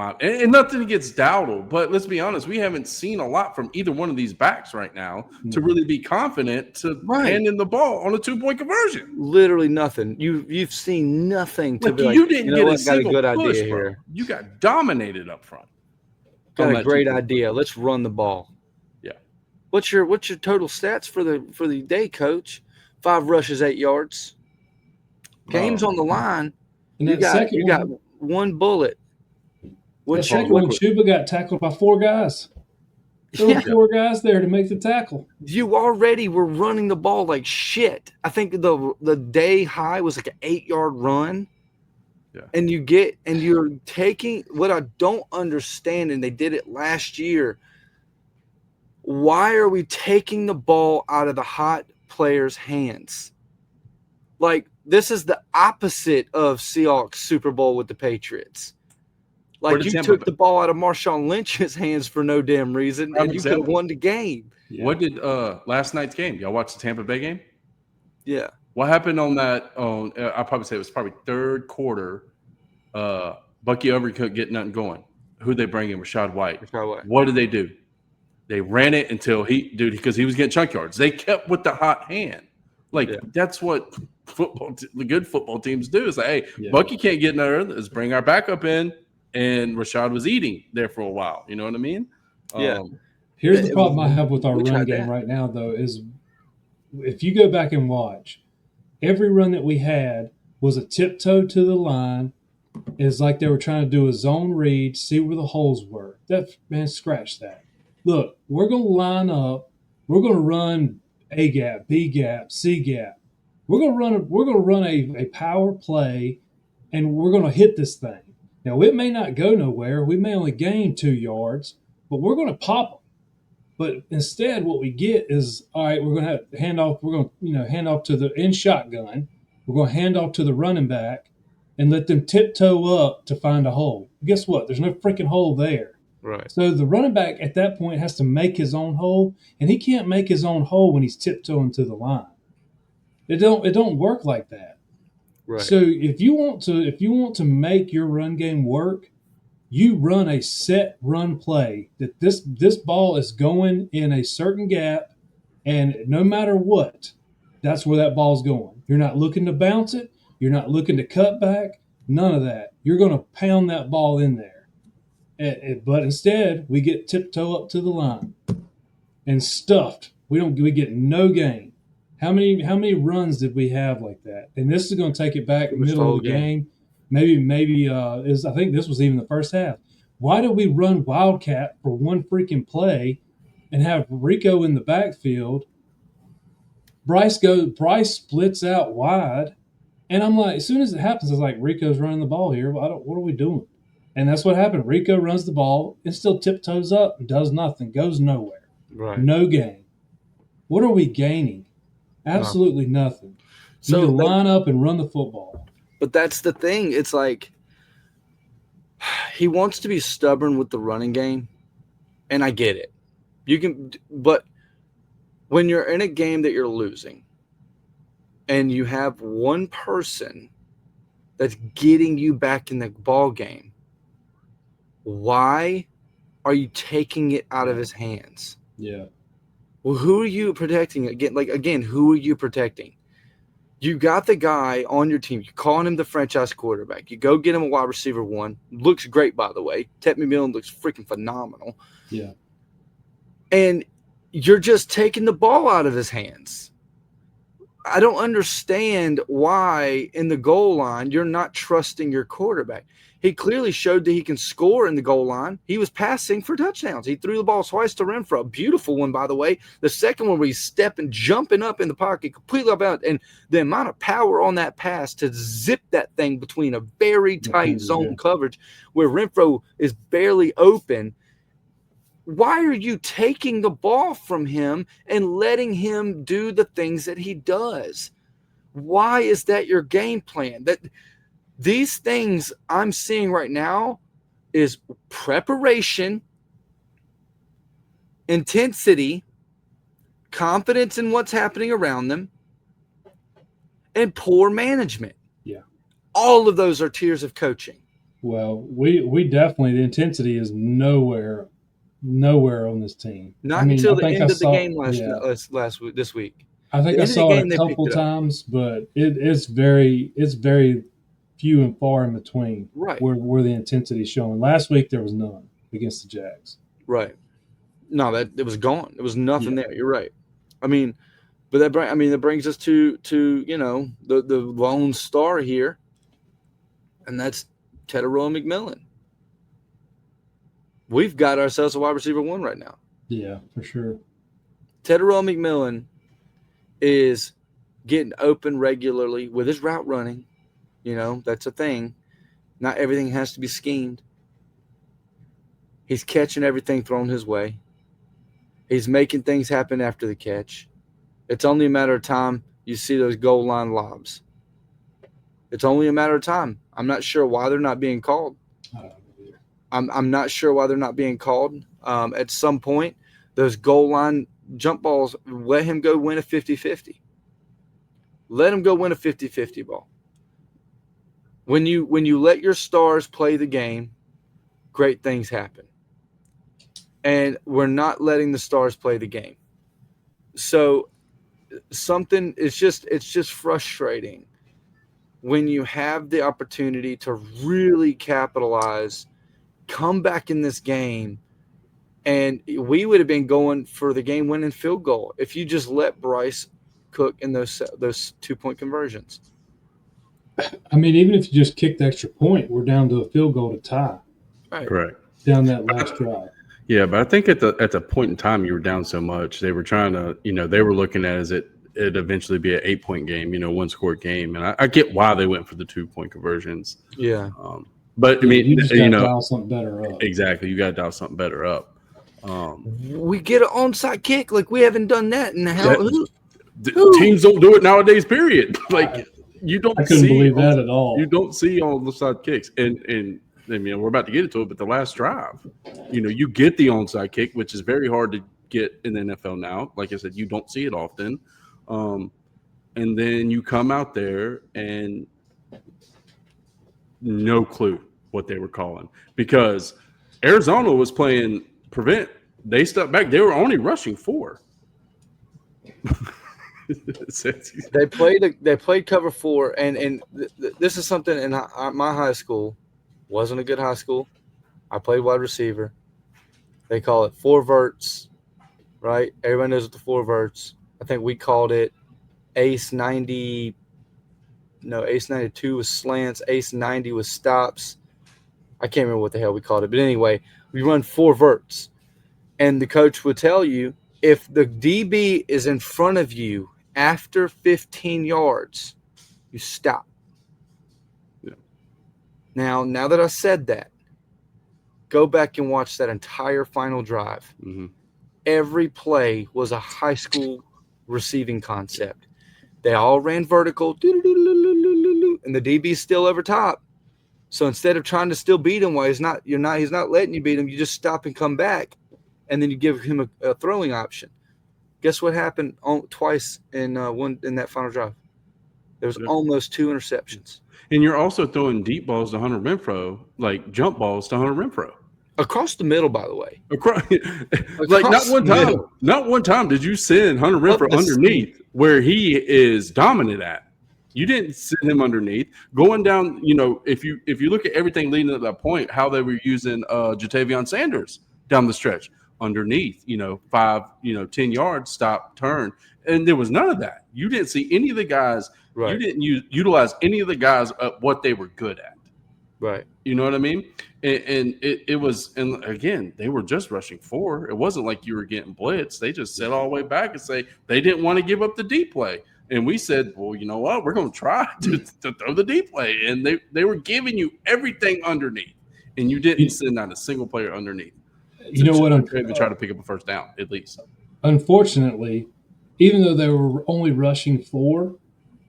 nothing against Dowdle, but let's be honest, we haven't seen a lot from either one of these backs right now to really be confident to hand in the ball on a 2-point conversion. Literally nothing. You've seen nothing to be like, you didn't get a single good push, idea bro. here. You got dominated up front. Got a great idea. Let's run the ball. Yeah. What's your total stats for the day, Coach? 5 rushes, 8 yards. Game's on the line. And you got one bullet. The second one, Chuba got tackled by 4 guys. There were 4 guys there to make the tackle. You already were running the ball like shit. I think the day high was like an 8-yard run. Yeah. And you're taking what I don't understand, and they did it last year. Why are we taking the ball out of the hot players' hands? Like, this is the opposite of Seahawks Super Bowl with the Patriots. Like, you took the ball out of Marshawn Lynch's hands for no damn reason, and you could have won the game. Yeah. What did last night's game? Y'all watch the Tampa Bay game? Yeah. What happened on that? I'll probably say it was probably third quarter. Bucky Overcook getting nothing going. Who'd they bring in? Rashad White. What did they do? They ran it until because he was getting chunk yards. They kept with the hot hand. That's what the good football teams do. It's like, hey, Bucky can't get none. Let's bring our backup in. And Rashad was eating there for a while. You know what I mean? Yeah. Here's the problem I have with our run game right now, though, is if you go back and watch, every run that we had was a tiptoe to the line. It's like they were trying to do a zone read, see where the holes were. Scratch that. Look, we're going to line up. We're going to run A gap, B gap, C gap. We're going to run a power play, and we're going to hit this thing. Now, it may not go nowhere. We may only gain 2 yards, but we're going to pop them. But instead, what we get is, all right, we're going to have hand off. We're going to hand off to the in shotgun. We're going to hand off to the running back and let them tiptoe up to find a hole. Guess what? There's no freaking hole there. Right. So the running back at that point has to make his own hole, and he can't make his own hole when he's tiptoeing to the line. It don't work like that. Right. So if you want to make your run game work, you run a set run play that this ball is going in a certain gap, and no matter what, that's where that ball's going. You're not looking to bounce it. You're not looking to cut back. None of that. You're going to pound that ball in there. But instead, we get tiptoe up to the line and stuffed. We get no gain. How many runs did we have like that? And this is going to take it back middle of the game. Maybe I think this was even the first half. Why did we run Wildcat for one freaking play and have Rico in the backfield? Bryce splits out wide, and I'm like, as soon as it happens, it's like Rico's running the ball here. What are we doing? And that's what happened. Rico runs the ball and still tiptoes up and does nothing, goes nowhere. Right. No gain. What are we gaining? Absolutely nothing. So line up and run the football. But that's the thing. It's like he wants to be stubborn with the running game, and I get it. But when you're in a game that you're losing and you have one person that's getting you back in the ball game, why are you taking it out of his hands? Yeah. Well, who are you protecting again? Who are you protecting? You got the guy on your team. You're calling him the franchise quarterback. You go get him a wide receiver one. Looks great, by the way. Ted McMillan looks freaking phenomenal. Yeah. And you're just taking the ball out of his hands. I don't understand why in the goal line you're not trusting your quarterback. He clearly showed that he can score in the goal line. He was passing for touchdowns. He threw the ball twice to Renfro. A beautiful one, by the way. The second one where he's jumping up in the pocket, completely up out. And the amount of power on that pass to zip that thing between a very tight zone coverage where Renfro is barely open. Why are you taking the ball from him and letting him do the things that he does? Why is that your game plan? These things I'm seeing right now is preparation, intensity, confidence in what's happening around them, and poor management. Yeah. All of those are tiers of coaching. Well, we definitely, the intensity is nowhere on this team. Not until the end of the game this week. I think I saw it a couple times, but it's very few and far in between where the intensity is showing. Last week there was none against the Jags. Right. No, it was gone. There was nothing there. You're right. I mean, but that brings us to the lone star here, and that's Tetairoa McMillan. We've got ourselves a wide receiver one right now. Yeah, for sure. Tetairoa McMillan is getting open regularly with his route running. That's a thing. Not everything has to be schemed. He's catching everything thrown his way. He's making things happen after the catch. It's only a matter of time you see those goal line lobs. It's only a matter of time. I'm not sure why they're not being called. I'm not sure why they're not being called. At some point, those goal line jump balls, let him go win a 50-50. Let him go win a 50-50 ball. When you let your stars play the game, great things happen. And we're not letting the stars play the game. So it's just frustrating when you have the opportunity to really capitalize, come back in this game, and we would have been going for the game-winning field goal if you just let Bryce cook in those 2-point conversions. I mean, even if you just kick the extra point, we're down to a field goal to tie. Right. Correct. Down that last drive. Yeah, but I think at the point in time you were down so much, they were trying to, they were looking at it eventually be an 8-point game, one-score game, and I get why they went for the 2-point conversions. Yeah. But I mean, you just got to dial something better up. Exactly, you got to dial something better up. We get an onside kick, like we haven't done that in teams don't do it nowadays. Period. You don't. I couldn't believe that at all. You don't see all the side kicks, and I mean, we're about to get into it, but the last drive, you get the onside kick, which is very hard to get in the NFL now. Like I said, you don't see it often. And then you come out there and no clue what they were calling because Arizona was playing prevent. They stepped back. They were only rushing 4. They played cover 4, and this is something in my high school. Wasn't a good high school. I played wide receiver. They call it 4 verts, right? Everybody knows what the 4 verts. I think we called it Ace 90. No, Ace 92 was slants. Ace 90 was stops. I can't remember what the hell we called it. But anyway, we run 4 verts. And the coach would tell you, if the DB is in front of you after 15 yards, you stop. Yeah. Now that I said that, go back and watch that entire final drive. Mm-hmm. Every play was a high school receiving concept. They all ran vertical, and the DB's still over top. So instead of trying to still beat him while he's not letting you beat him, you just stop and come back, and then you give him a throwing option. Guess what happened twice in that final drive? There was almost 2 interceptions. And you're also throwing deep balls to Hunter Renfro, like jump balls to Hunter Renfro. Across the middle, by the way. Like Across not one time did you send Hunter Renfrow underneath where he is dominant at. You didn't send him underneath. Going down, if you look at everything leading up to that point, how they were using Jatavion Sanders down the stretch underneath, 5, 10 yards, stop, turn. And there was none of that. You didn't see any of the guys. Right. You didn't utilize any of the guys at what they were good at. Right. You know what I mean? And it was, and again, they were just rushing 4. It wasn't like you were getting blitzed. They just sit all the way back and say they didn't want to give up the deep play. And we said, well, you know what? We're going to try to throw the deep play. And they were giving you everything underneath. And you didn't send out a single player underneath. You know what? Even try to pick up a first down, at least. Unfortunately, even though they were only rushing 4,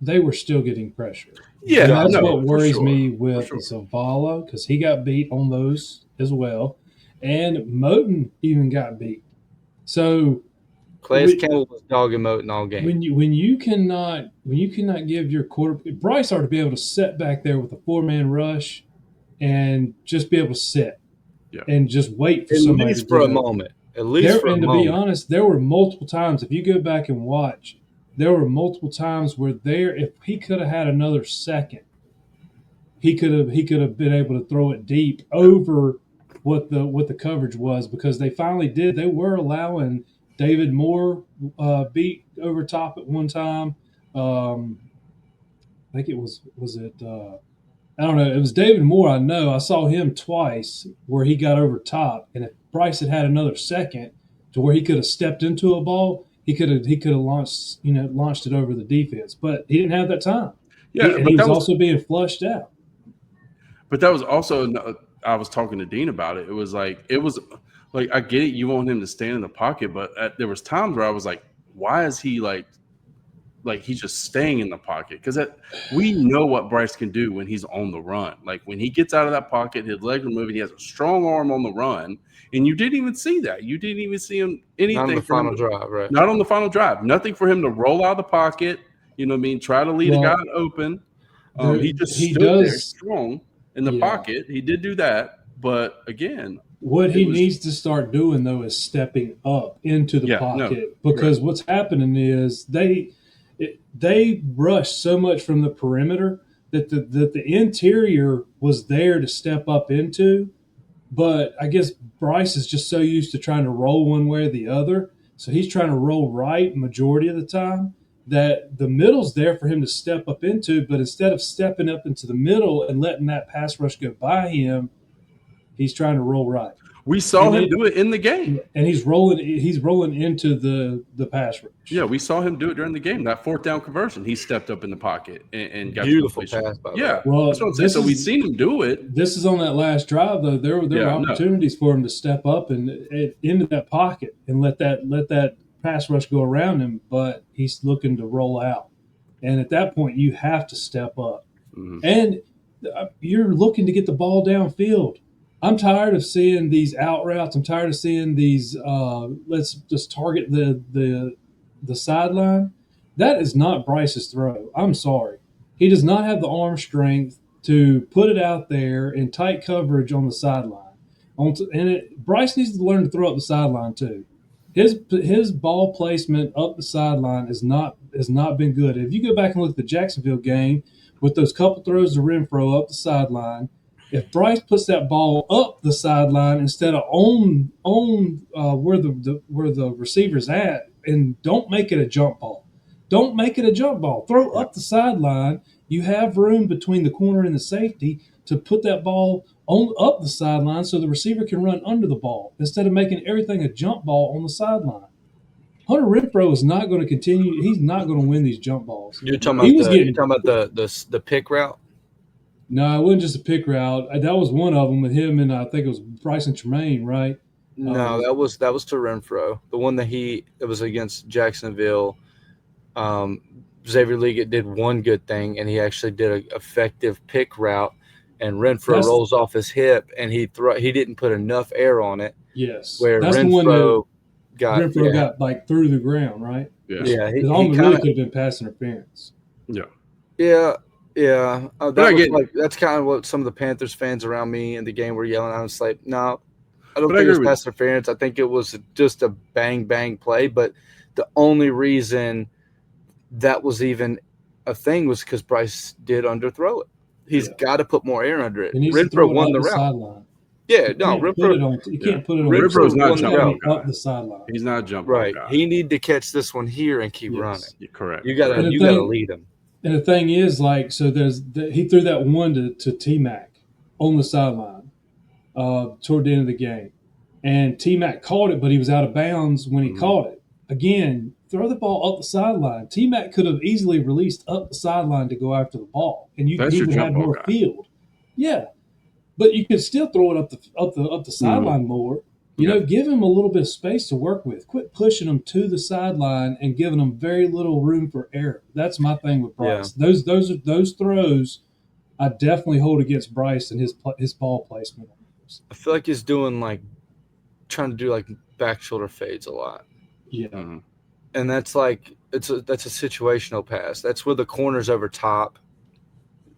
they were still getting pressure. Yeah, and that's what worries me with sure. Zavala, because he got beat on those as well. And Moten even got beat. So Calais Campbell was dogging Moten all game. When you cannot give your quarterback, Bryce ought to be able to sit back there with a 4-man rush and just be able to sit and just wait for somebody. At least for a moment. At least for a moment. And to be honest, there were multiple times, if you go back and watch, there were multiple times where if he could have had another second, he could have been able to throw it deep over what the coverage was, because they finally did. They were allowing David Moore beat over top at one time. I think it was it. I don't know. It was David Moore. I know. I saw him twice where he got over top, and if Bryce had had another second to where he could have stepped into a ball, he could have launched it over the defense, but he didn't have that time. Yeah, he was also being flushed out. But that was also, I was talking to Dean about it. It was like I get it. You want him to stand in the pocket, but there was times where I was like, why is he like he's just staying in the pocket? Because we know what Bryce can do when he's on the run. Like when he gets out of that pocket, his legs are moving. He has a strong arm on the run, and you didn't even see that. You didn't even see him anything. Not on the final drive, right? Not on the final drive. Nothing for him to roll out of the pocket. You know what I mean? Try to lead a guy open. He stood there strong in the pocket. He did do that, but again, what he needs to start doing though is stepping up into the pocket, because what's happening is they rush so much from the perimeter that the interior was there to step up into, but I guess Bryce is just so used to trying to roll one way or the other, so he's trying to roll right majority of the time, that the middle's there for him to step up into, but instead of stepping up into the middle and letting that pass rush go by him, he's trying to roll right. We saw him do it in the game. And he's rolling into the pass rush. Yeah, we saw him do it during the game. That 4th down conversion, he stepped up in the pocket and got beautiful pass by the way. Well, that's what I'm saying. So we've seen him do it. This is on that last drive though. There were opportunities for him to step up and into that pocket and let that pass rush go around him, but he's looking to roll out. And at that point, you have to step up. Mm-hmm. And you're looking to get the ball downfield. I'm tired of seeing these out routes. I'm tired of seeing these let's just target the sideline. That is not Bryce's throw. I'm sorry. He does not have the arm strength to put it out there in tight coverage on the sideline. Bryce needs to learn to throw up the sideline too. His ball placement up the sideline has not been good. If you go back and look at the Jacksonville game with those couple throws to Renfrow up the sideline, if Bryce puts that ball up the sideline instead of on where the receiver's at, and don't make it a jump ball. Don't make it a jump ball. Throw up the sideline. You have room between the corner and the safety to put that ball up the sideline so the receiver can run under the ball instead of making everything a jump ball on the sideline. Hunter Renfrow is not going to continue. He's not going to win these jump balls. You're talking about the pick route? No, it wasn't just a pick route. That was one of them with him and I think it was Bryson Tremaine, right? No, that was to Renfrow. The one that was against Jacksonville. Xavier Leggett did one good thing, and he actually did an effective pick route. And Renfrow rolls off his hip, and he didn't put enough air on it. Yes, where that's Renfrow got like through the ground, right? Yeah, he really could have been pass interference. Yeah. That's kind of what some of the Panthers fans around me in the game were yelling. I was like, no, I don't But I think it was agree with pass interference. I think it was just a bang play. But the only reason that was even a thing was because Bryce did underthrow it. He's Yeah. got to put more air under it. He needs to Renfro throw it won up the the route. sideline. Yeah, You no, can't put Renfro. it on. You Yeah. can't put it on. Renfro's not It's jump gotta ball be guy. up the sideline. He's not a jump ball Right. guy. He need to catch this one here and keep Yes. running. You're correct. You gotta And the gotta thing- lead him. And the thing is, like, so he threw that one to T Mac on the sideline toward the end of the game, and T Mac caught it, but he was out of bounds when he caught it. Again, throw the ball up the sideline. T Mac could have easily released up the sideline to go after the ball, and That's he your would jump have ball more guy. field. Yeah, but you could still throw it up the sideline more. You know, give him a little bit of space to work with. Quit pushing him to the sideline and giving him very little room for error. That's my thing with Bryce. Those throws, I definitely hold against Bryce and his ball placement. I feel like he's doing trying to do back shoulder fades a lot. Yeah, And that's that's a situational pass. That's where the corner's over top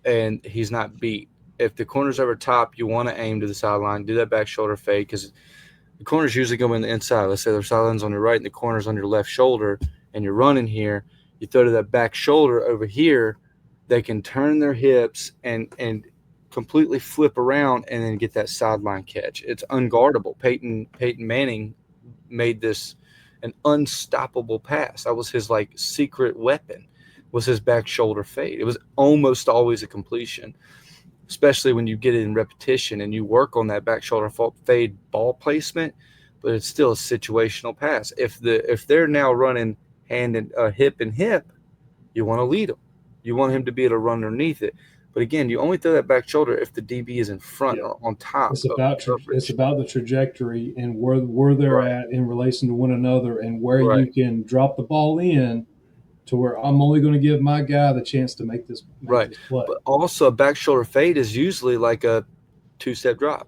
and he's not beat. If the corner's over top, you want to aim to the sideline, do that back shoulder fade because the corners usually go in the inside. Let's say their sideline's on your right and the corner's on your left shoulder, and you're running here. You throw to that back shoulder over here, they can turn their hips and completely flip around and then get that sideline catch. It's unguardable. Peyton Manning made this an unstoppable pass. That was his secret weapon, was his back shoulder fade. It was almost always a completion, especially when you get it in repetition and you work on that back shoulder fade ball placement, but it's still a situational pass. If they're now running hand and hip and hip, you want to lead them. You want him to be able to run underneath it. But again, you only throw that back shoulder if the DB is in front or on top. it's about the trajectory and where they're at in relation to one another, and where you can drop the ball in to where I'm only going to give my guy the chance to make this play. But also, a back shoulder fade is usually like a two-step drop.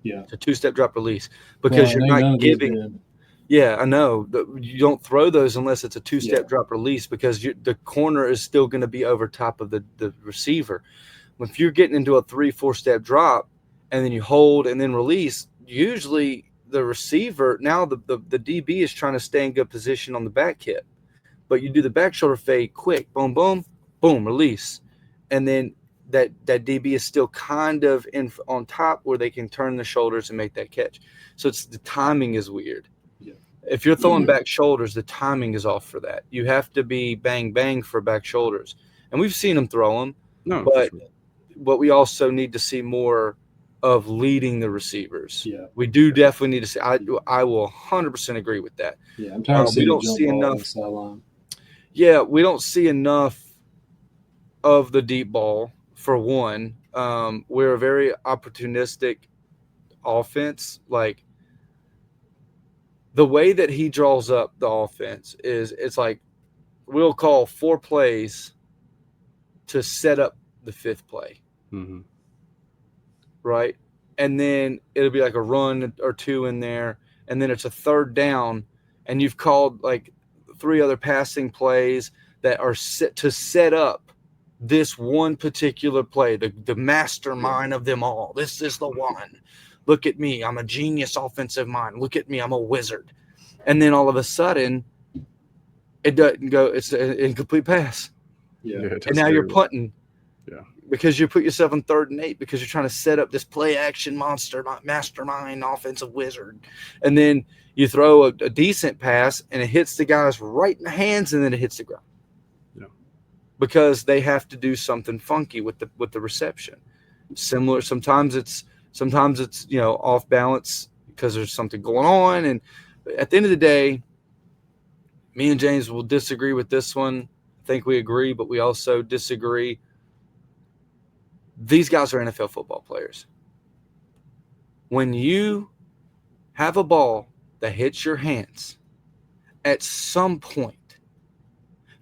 Yeah, it's a two-step drop release because you're not giving. Yeah, I know. You don't throw those unless it's a two-step drop release because the corner is still going to be over top of the receiver. If you're getting into a 3-4 step drop and then you hold and then release, usually the receiver, now the DB is trying to stay in good position on the back hip. But you do the back shoulder fade quick, boom, boom, boom, release. And then that DB is still kind of on top where they can turn the shoulders and make that catch. So the timing is weird. If you're throwing back shoulders, the timing is off for that. You have to be bang, bang for back shoulders. And we've seen them throw them. No, but we also need to see more of leading the receivers. Yeah. We do definitely need to see. I will 100% agree with that. Yeah, I'm tired of seeing we don't see enough. Sideline. Yeah, we don't see enough of the deep ball, for one. We're a very opportunistic offense. The way that he draws up the offense it's like we'll call 4 plays to set up the 5th play. Mm-hmm. Right? And then it'll be like a run or 2 in there, and then it's a 3rd down, and you've called 3 other passing plays that are set to set up this one particular play, the mastermind of them all. This is the one. Look at me. I'm a genius offensive mind. Look at me. I'm a wizard. And then all of a sudden, it doesn't go. It's an incomplete pass. Yeah. And now you're punting. Yeah. Because you put yourself in 3rd and 8 because you're trying to set up this play action monster, not mastermind offensive wizard. And then you throw a decent pass and it hits the guys right in the hands and then it hits the ground. Yeah. Because they have to do something funky with the reception. Similar, sometimes it's off balance because there's something going on. And at the end of the day, me and James will disagree with this one. I think we agree, but we also disagree. These guys are NFL football players. When you have a ball that hits your hands, at some point,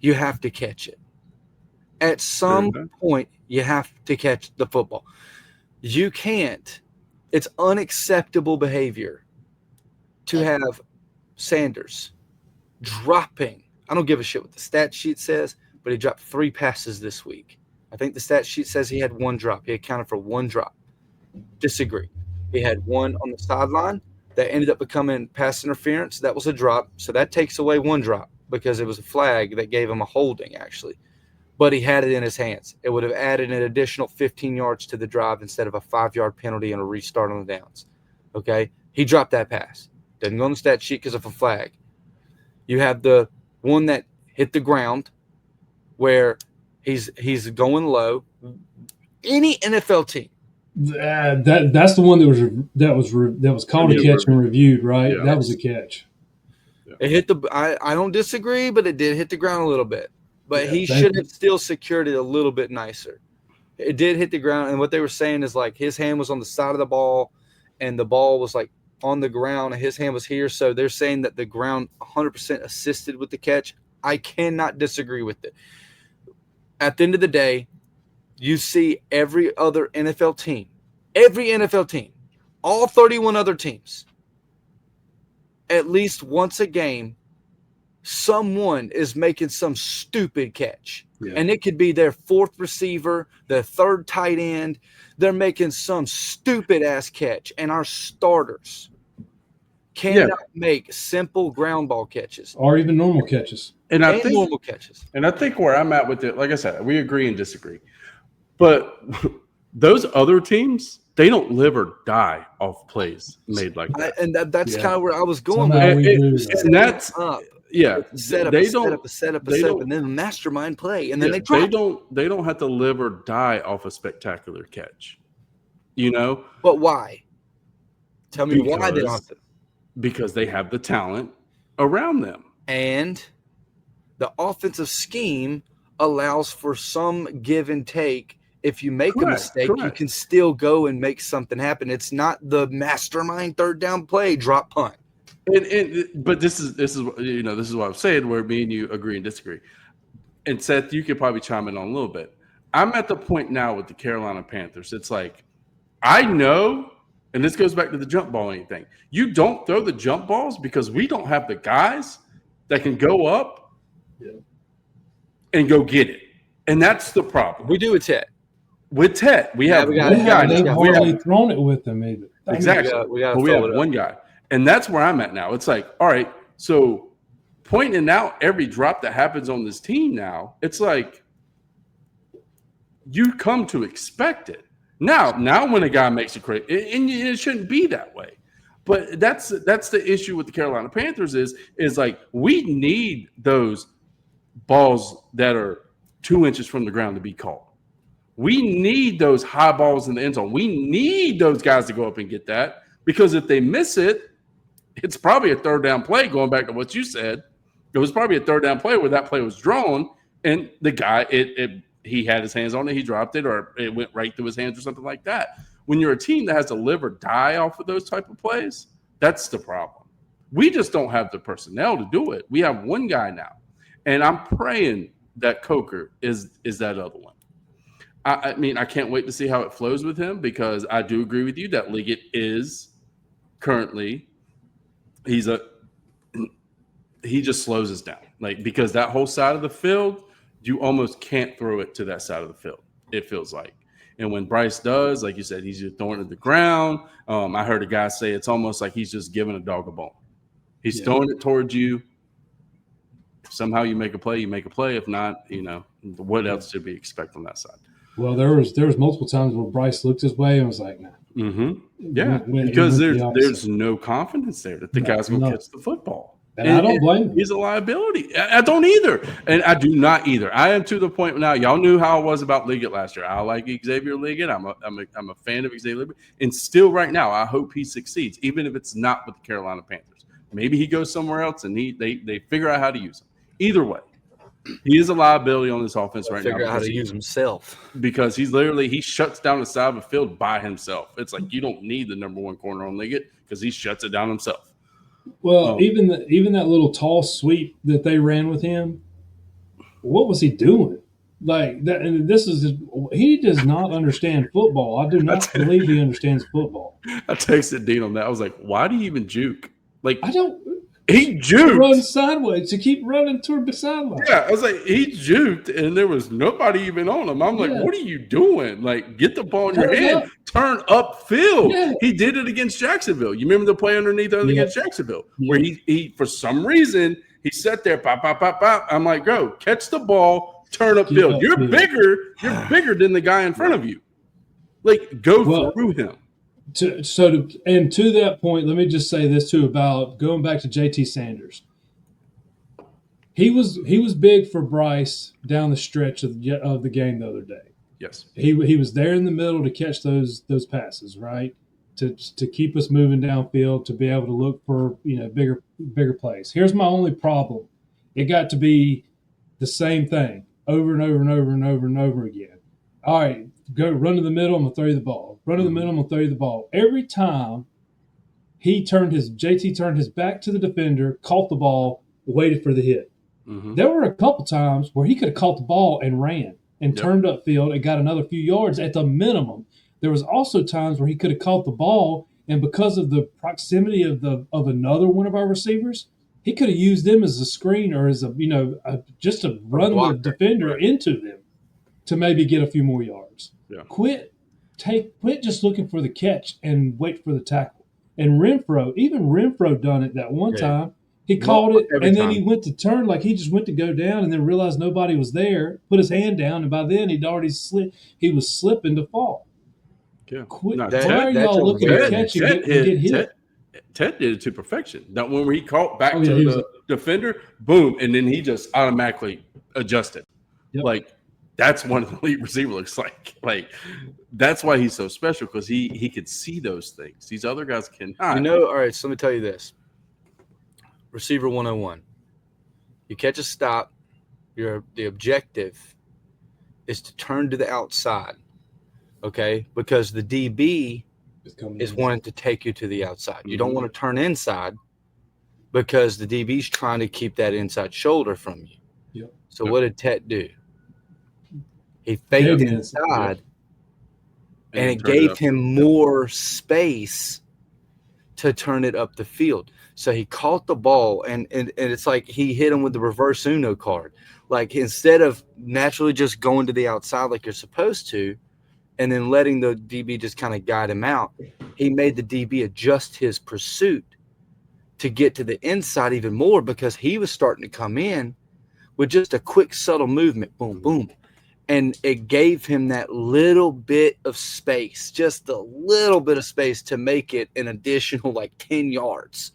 you have to catch it. At some point, you have to catch the football. You can't. It's unacceptable behavior to have Sanders dropping. I don't give a shit what the stat sheet says, but he dropped 3 passes this week. I think the stat sheet says he had 1 drop. He accounted for 1 drop. Disagree. He had 1 on the sideline, that ended up becoming pass interference. That was a drop. So that takes away one drop because it was a flag that gave him a holding, actually. But he had it in his hands. It would have added an additional 15 yards to the drive instead of a 5-yard penalty and a restart on the downs. Okay? He dropped that pass. Doesn't go on the stat sheet because of a flag. You have the one that hit the ground where he's going low. Any NFL team. That's the one that was called a catch and reviewed, right? Yeah. That was a catch. It hit the. I don't disagree, but it did hit the ground a little bit. But he should have still secured it a little bit nicer. It did hit the ground, and what they were saying is like his hand was on the side of the ball, and the ball was like on the ground, and his hand was here. So they're saying that the ground 100% assisted with the catch. I cannot disagree with it. At the end of the day, you see every other NFL team, all 31 other teams, at least once a game, someone is making some stupid catch. Yeah. And it could be their fourth receiver, their third tight end. They're making some stupid-ass catch, and our starters cannot make simple ground ball catches. Or even normal catches. And I think normal catches. And I think where I'm at with it, like I said, we agree and disagree. But those other teams, they don't live or die off plays made like that. And that's kind of where I was going. And that's set up, and then mastermind play, and then they drop. They don't have to live or die off a spectacular catch, you know. But why? Tell me why they don't have to. Because they have the talent around them, and the offensive scheme allows for some give and take. If you make a mistake, you can still go and make something happen. It's not the mastermind third down play, drop punt. But this is what I'm saying, where me and you agree and disagree. And Seth, you could probably chime in on a little bit. I'm at the point now with the Carolina Panthers. It's like, I know, and this goes back to the jump ball thing. You don't throw the jump balls because we don't have the guys that can go up and go get it. And that's the problem. We do with Ted. With Ted, we have one guy. They've hardly thrown it with them either. Exactly. We have one guy. And that's where I'm at now. It's like, all right, so pointing out every drop that happens on this team now, it's like you come to expect it. Now when a guy makes a crazy, and it shouldn't be that way. But that's the issue with the Carolina Panthers is like we need those balls that are 2 inches from the ground to be called. We need those high balls in the end zone. We need those guys to go up and get that, because if they miss it, it's probably a third down play. Going back to what you said, it was probably a third down play where that play was drawn, and the guy he had his hands on it, he dropped it, or it went right through his hands or something like that. When you're a team that has to live or die off of those type of plays, that's the problem. We just don't have the personnel to do it. We have one guy now, and I'm praying that Coker is that other one. I mean, I can't wait to see how it flows with him, because I do agree with you that Liggett is currently he just slows us down, like, because that whole side of the field, you almost can't throw it to that side of the field, it feels like. And when Bryce does, like you said, he's just throwing it to the ground. I heard a guy say it's almost like he's just giving a dog a bone. He's throwing it towards you. If somehow you make a play, you make a play. If not, what else should we expect on that side? Well, there was multiple times where Bryce looked his way and was like, "Nah." Mm-hmm. Yeah, because there's no confidence there that the guy's going to catch the football. And I don't blame him. He's a liability. I don't either. And I do not either. I am to the point now. Y'all knew how I was about Liggett last year. I like Xavier Liggett. I'm a fan of Xavier Liggett. And still right now, I hope he succeeds, even if it's not with the Carolina Panthers. Maybe he goes somewhere else and they figure out how to use him. Either way, he is a liability on this offense right now. Figure out how to use himself. Because he shuts down the side of the field by himself. It's like you don't need the number one corner on Liggett because he shuts it down himself. Well, even that little tall sweep that they ran with him, what was he doing? Like that, and he does not understand football. I do not believe he understands football. I texted Dean on that. I was like, "Why do you even juke?" Like, I don't. He to run juked. sideways, to keep running toward the sideline. Yeah, I was like, he juked, and there was nobody even on him. I'm like, Yeah. what are you doing? Like, get the ball in your Turn hand, up. turn upfield. Yeah. He did it against Jacksonville. You remember the play underneath against Jacksonville, where he for some reason he sat there, pop, pop, pop, pop. I'm like, go catch the ball, turn upfield. You're bigger than the guy in front of you. Like, go through him. To that point, let me just say this too about going back to JT Sanders. He was big for Bryce down the stretch of the game the other day. Yes, he was there in the middle to catch those passes, right? To keep us moving downfield, to be able to look for bigger plays. Here's my only problem: it got to be the same thing over and over and over and over and over again. All right, go run to the middle. I'm gonna throw you the ball. Run to the middle. I'm gonna throw you the ball. Every time JT turned his back to the defender, caught the ball, waited for the hit. Mm-hmm. There were a couple times where he could have caught the ball and ran and turned upfield and got another few yards at the minimum. There was also times where he could have caught the ball, and because of the proximity of another one of our receivers, he could have used them as a screen or as just to run the defender into them to maybe get a few more yards. Yeah. Quit just looking for the catch and wait for the tackle. And Renfro done it that one time. He caught it, and then he went to turn, like he just went to go down and then realized nobody was there, put his hand down, and by then he'd already he was slipping to fall. Yeah. Quit. Why are y'all looking to catch and get hit? Ted did it to perfection. That one where he caught back to the defender, boom, and then he just automatically adjusted. Yep. Like, that's one of the elite receiver looks like. Like, that's why he's so special, because he could see those things. These other guys cannot. All right, so let me tell you this. Receiver 101. You catch a stop. The objective is to turn to the outside, okay? Because the DB is wanting to take you to the outside. You don't want to turn inside because the DB's trying to keep that inside shoulder from you. Yep. So what did Tet do? He faked inside, and it gave him more space to turn it up the field. So he caught the ball, and it's like he hit him with the reverse Uno card. Like, instead of naturally just going to the outside like you're supposed to and then letting the DB just kind of guide him out, he made the DB adjust his pursuit to get to the inside even more, because he was starting to come in with just a quick, subtle movement, boom, boom. And it gave him that little bit of space, just a little bit of space to make it an additional like 10 yards.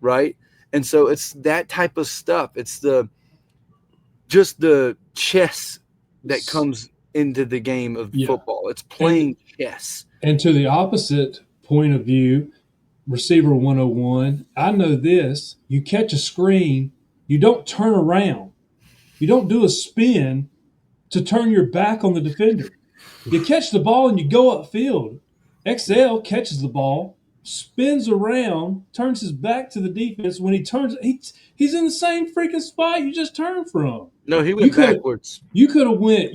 Right. And so it's that type of stuff. It's just the chess that comes into the game of football. It's playing chess. And to the opposite point of view, receiver 101, I know this. You catch a screen, you don't turn around. You don't do a spin to turn your back on the defender. You catch the ball and you go upfield. XL catches the ball, spins around, turns his back to the defense. When he turns, he's in the same freaking spot you just turned from. No, he went backwards. You could have went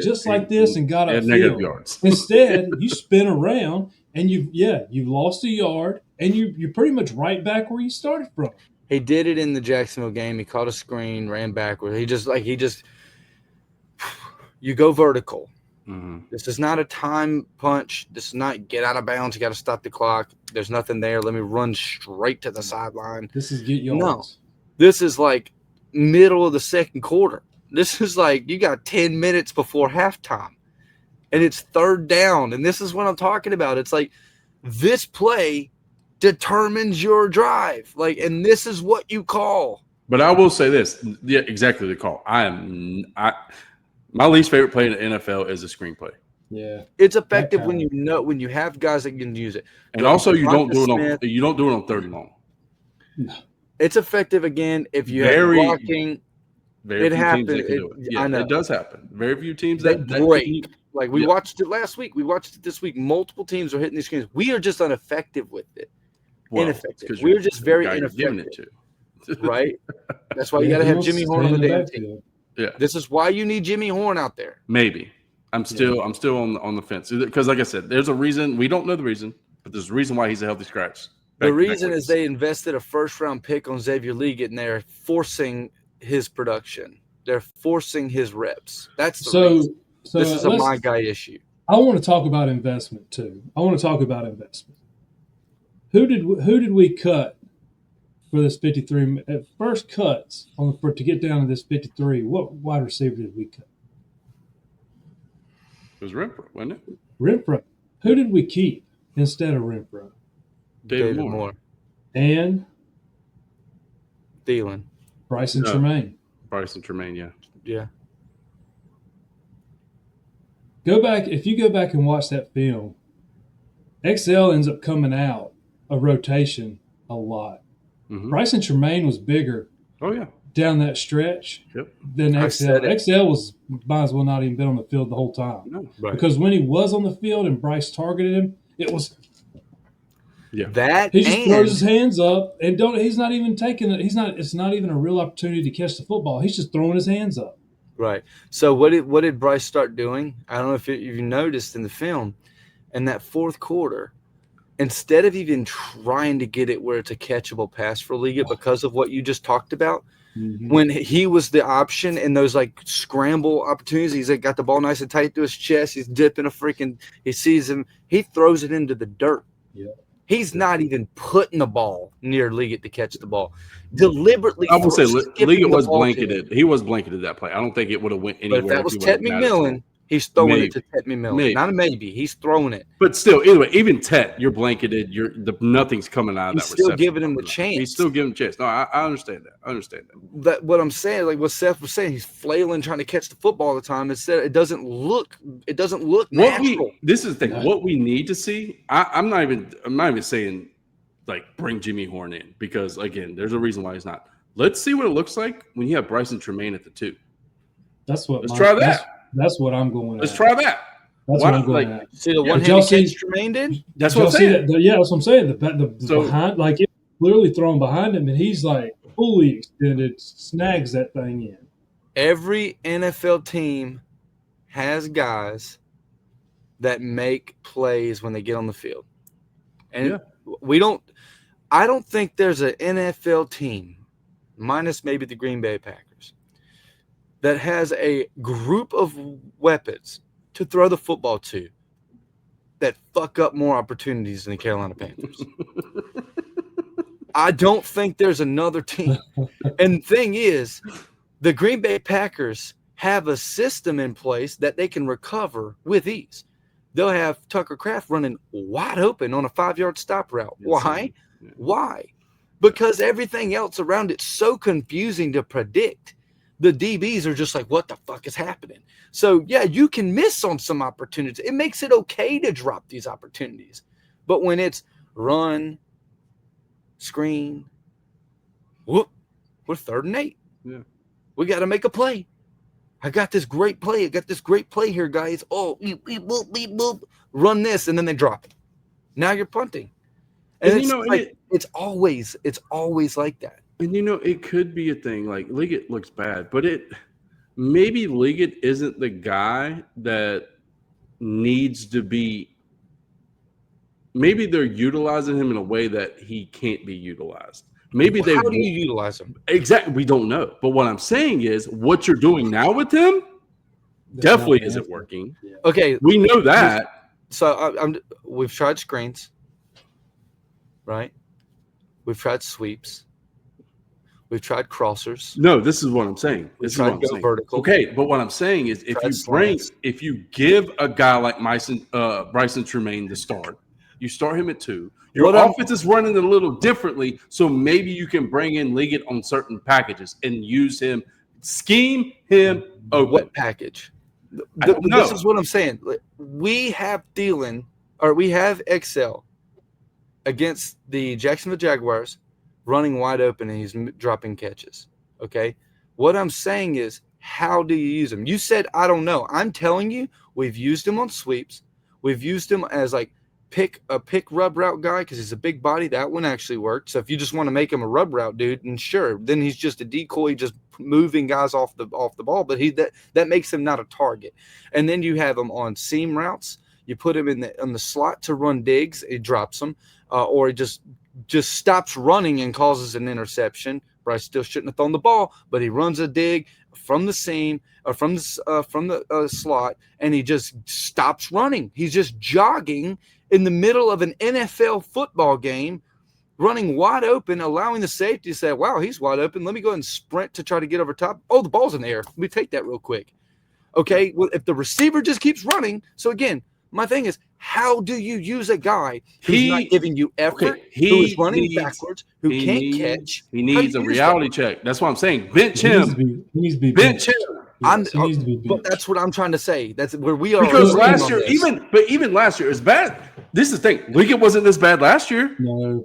just like this and got upfield. Negative yards. Instead, you spin around and you've lost a yard, and you're pretty much right back where you started from. He did it in the Jacksonville game. He caught a screen, ran backwards. You go vertical. Mm-hmm. This is not a time punch. This is not get out of bounds. You got to stop the clock. There's nothing there. Let me run straight to the sideline. This is get yards. No, this is like middle of the second quarter. This is like you got 10 minutes before halftime, and it's third down. And this is what I'm talking about. It's like this play determines your drive. Like, and this is what you call. But I will say this. Yeah, exactly the call. My least favorite play in the NFL is a screenplay. Yeah, it's effective when you have guys that can use it. And also, you don't do it on third and long. No. It's effective again if you have blocking. It happens. I know it does happen. Very few teams that break. Like we watched it last week. We watched it this week. Multiple teams are hitting these screens. We are just ineffective with it. Ineffective. We're just very ineffective. Right. That's why you got to have Jimmy Horn on the damn team. Yeah. This is why you need Jimmy Horn out there. Maybe. I'm still on the fence, because like I said, there's a reason. We don't know the reason, but there's a reason why he's a healthy scratch The reason is they invested a first-round pick on Xavier Leggett, and they're forcing his production. They're forcing his reps. That's the reason. So this is a my guy issue. I want to talk about investment too. Who did we cut for this 53? At first cuts to get down to this 53, what wide receiver did we cut? It was Renfro, wasn't it? Renfro. Who did we keep instead of Renfro? David Moore. And Thielen. Bryson Tremaine. Bryson Tremaine, yeah. Yeah. If you go back and watch that film, XL ends up coming out of rotation a lot. Mm-hmm. Bryson Tremaine was bigger. Oh yeah. Down that stretch than XL. XL might as well not even been on the field the whole time. No, right. Because when he was on the field and Bryce targeted him, it was he just throws his hands up and he's not even taking it. It's not even a real opportunity to catch the football. He's just throwing his hands up. Right. So what did Bryce start doing? I don't know if you noticed in the film, in that fourth quarter, instead of even trying to get it where it's a catchable pass for Liga because of what you just talked about, when he was the option in those like scramble opportunities, he's like got the ball nice and tight to his chest. He's dipping he sees him. He throws it into the dirt. Yeah. He's not even putting the ball near Liggett to catch the ball. Deliberately. I will say Liggett was blanketed. He was blanketed that play. I don't think it would have went anywhere. But if that was Ted McMillan, he's throwing it to Ted McMillan. Maybe. Not a maybe. He's throwing it. But still, either way, even Ted, you're blanketed. Nothing's coming out of that reception. He's still giving him the chance. He's still giving him a chance. No, I understand that. That what I'm saying, like what Seth was saying, he's flailing trying to catch the football all the time. Instead, it doesn't look natural. This is the thing. What we need to see. I'm not even saying like bring Jimmy Horn in because again, there's a reason why he's not. Let's see what it looks like when you have Bryson Tremaine at the 2. Let's try that. That's what I'm going. Let's try that. That's what I'm going at. See the one-handed catch Tremaine did? That's what I'm saying. That's what I'm saying. The behind, like it's clearly thrown behind him, and he's like fully extended, snags that thing in. Every NFL team has guys that make plays when they get on the field, and I don't think there's an NFL team, minus maybe the Green Bay Packers, that has a group of weapons to throw the football to that fuck up more opportunities than the Carolina Panthers. I don't think there's another team. And the thing is, the Green Bay Packers have a system in place that they can recover with ease. They'll have Tucker Kraft running wide open on a 5-yard stop route. Why? Yeah. Why? Because everything else around it's so confusing to predict. The DBs are just like, what the fuck is happening? So, yeah, you can miss on some opportunities. It makes it okay to drop these opportunities. But when it's run, screen, we're 3rd and 8. Yeah. We got to make a play. I got this great play. Here, guys. Oh, beep, beep, boop, beep, boop. Run this, and then they drop it. Now you're punting. And it's always like that. And it could be a thing. Like Liggett looks bad, but maybe Liggett isn't the guy that needs to be. Maybe they're utilizing him in a way that he can't be utilized. Maybe How do you utilize him? Exactly, we don't know. But what I'm saying is, what you're doing now with him definitely isn't working. Yeah. Okay, we know that. So we've tried screens, right? We've tried sweeps. We've tried crossers. No, this is what I'm saying. This is what I'm saying. Vertical. Okay, but what I'm saying is if you give a guy like Bryson Tremaine the start, you start him at 2. Your offense is running a little differently, so maybe you can bring in Liggett on certain packages and use him, scheme him open. What package? This is what I'm saying. We have Thielen, or we have XL against the Jacksonville Jaguars running wide open, and he's dropping catches. Okay? What I'm saying is, how do you use him? You said, I don't know. I'm telling you, we've used him on sweeps. We've used him as like pick rub route guy because he's a big body. That one actually worked. So if you just want to make him a rub route dude, and sure, then he's just a decoy, just moving guys off the ball. But that makes him not a target. And then you have him on seam routes. You put him on the slot to run digs. He drops them, or he just just stops running and causes an interception. Bryce still shouldn't have thrown the ball, but he runs a dig from the seam or from the slot, and he just stops running. He's just jogging in the middle of an NFL football game, running wide open, allowing the safety to say, wow, he's wide open. Let me go ahead and sprint to try to get over top. Oh, the ball's in the air. Let me take that real quick. Okay, well, if the receiver just keeps running. So, again, my thing is, how do you use a guy who's not giving you effort, who is running backwards, who can't catch? He needs a reality check. That's what I'm saying. Bench him. He needs to be bench him. But that's what I'm trying to say. That's where we are. Because last year, even last year, it's bad. This is the thing. Liggett wasn't this bad last year. No.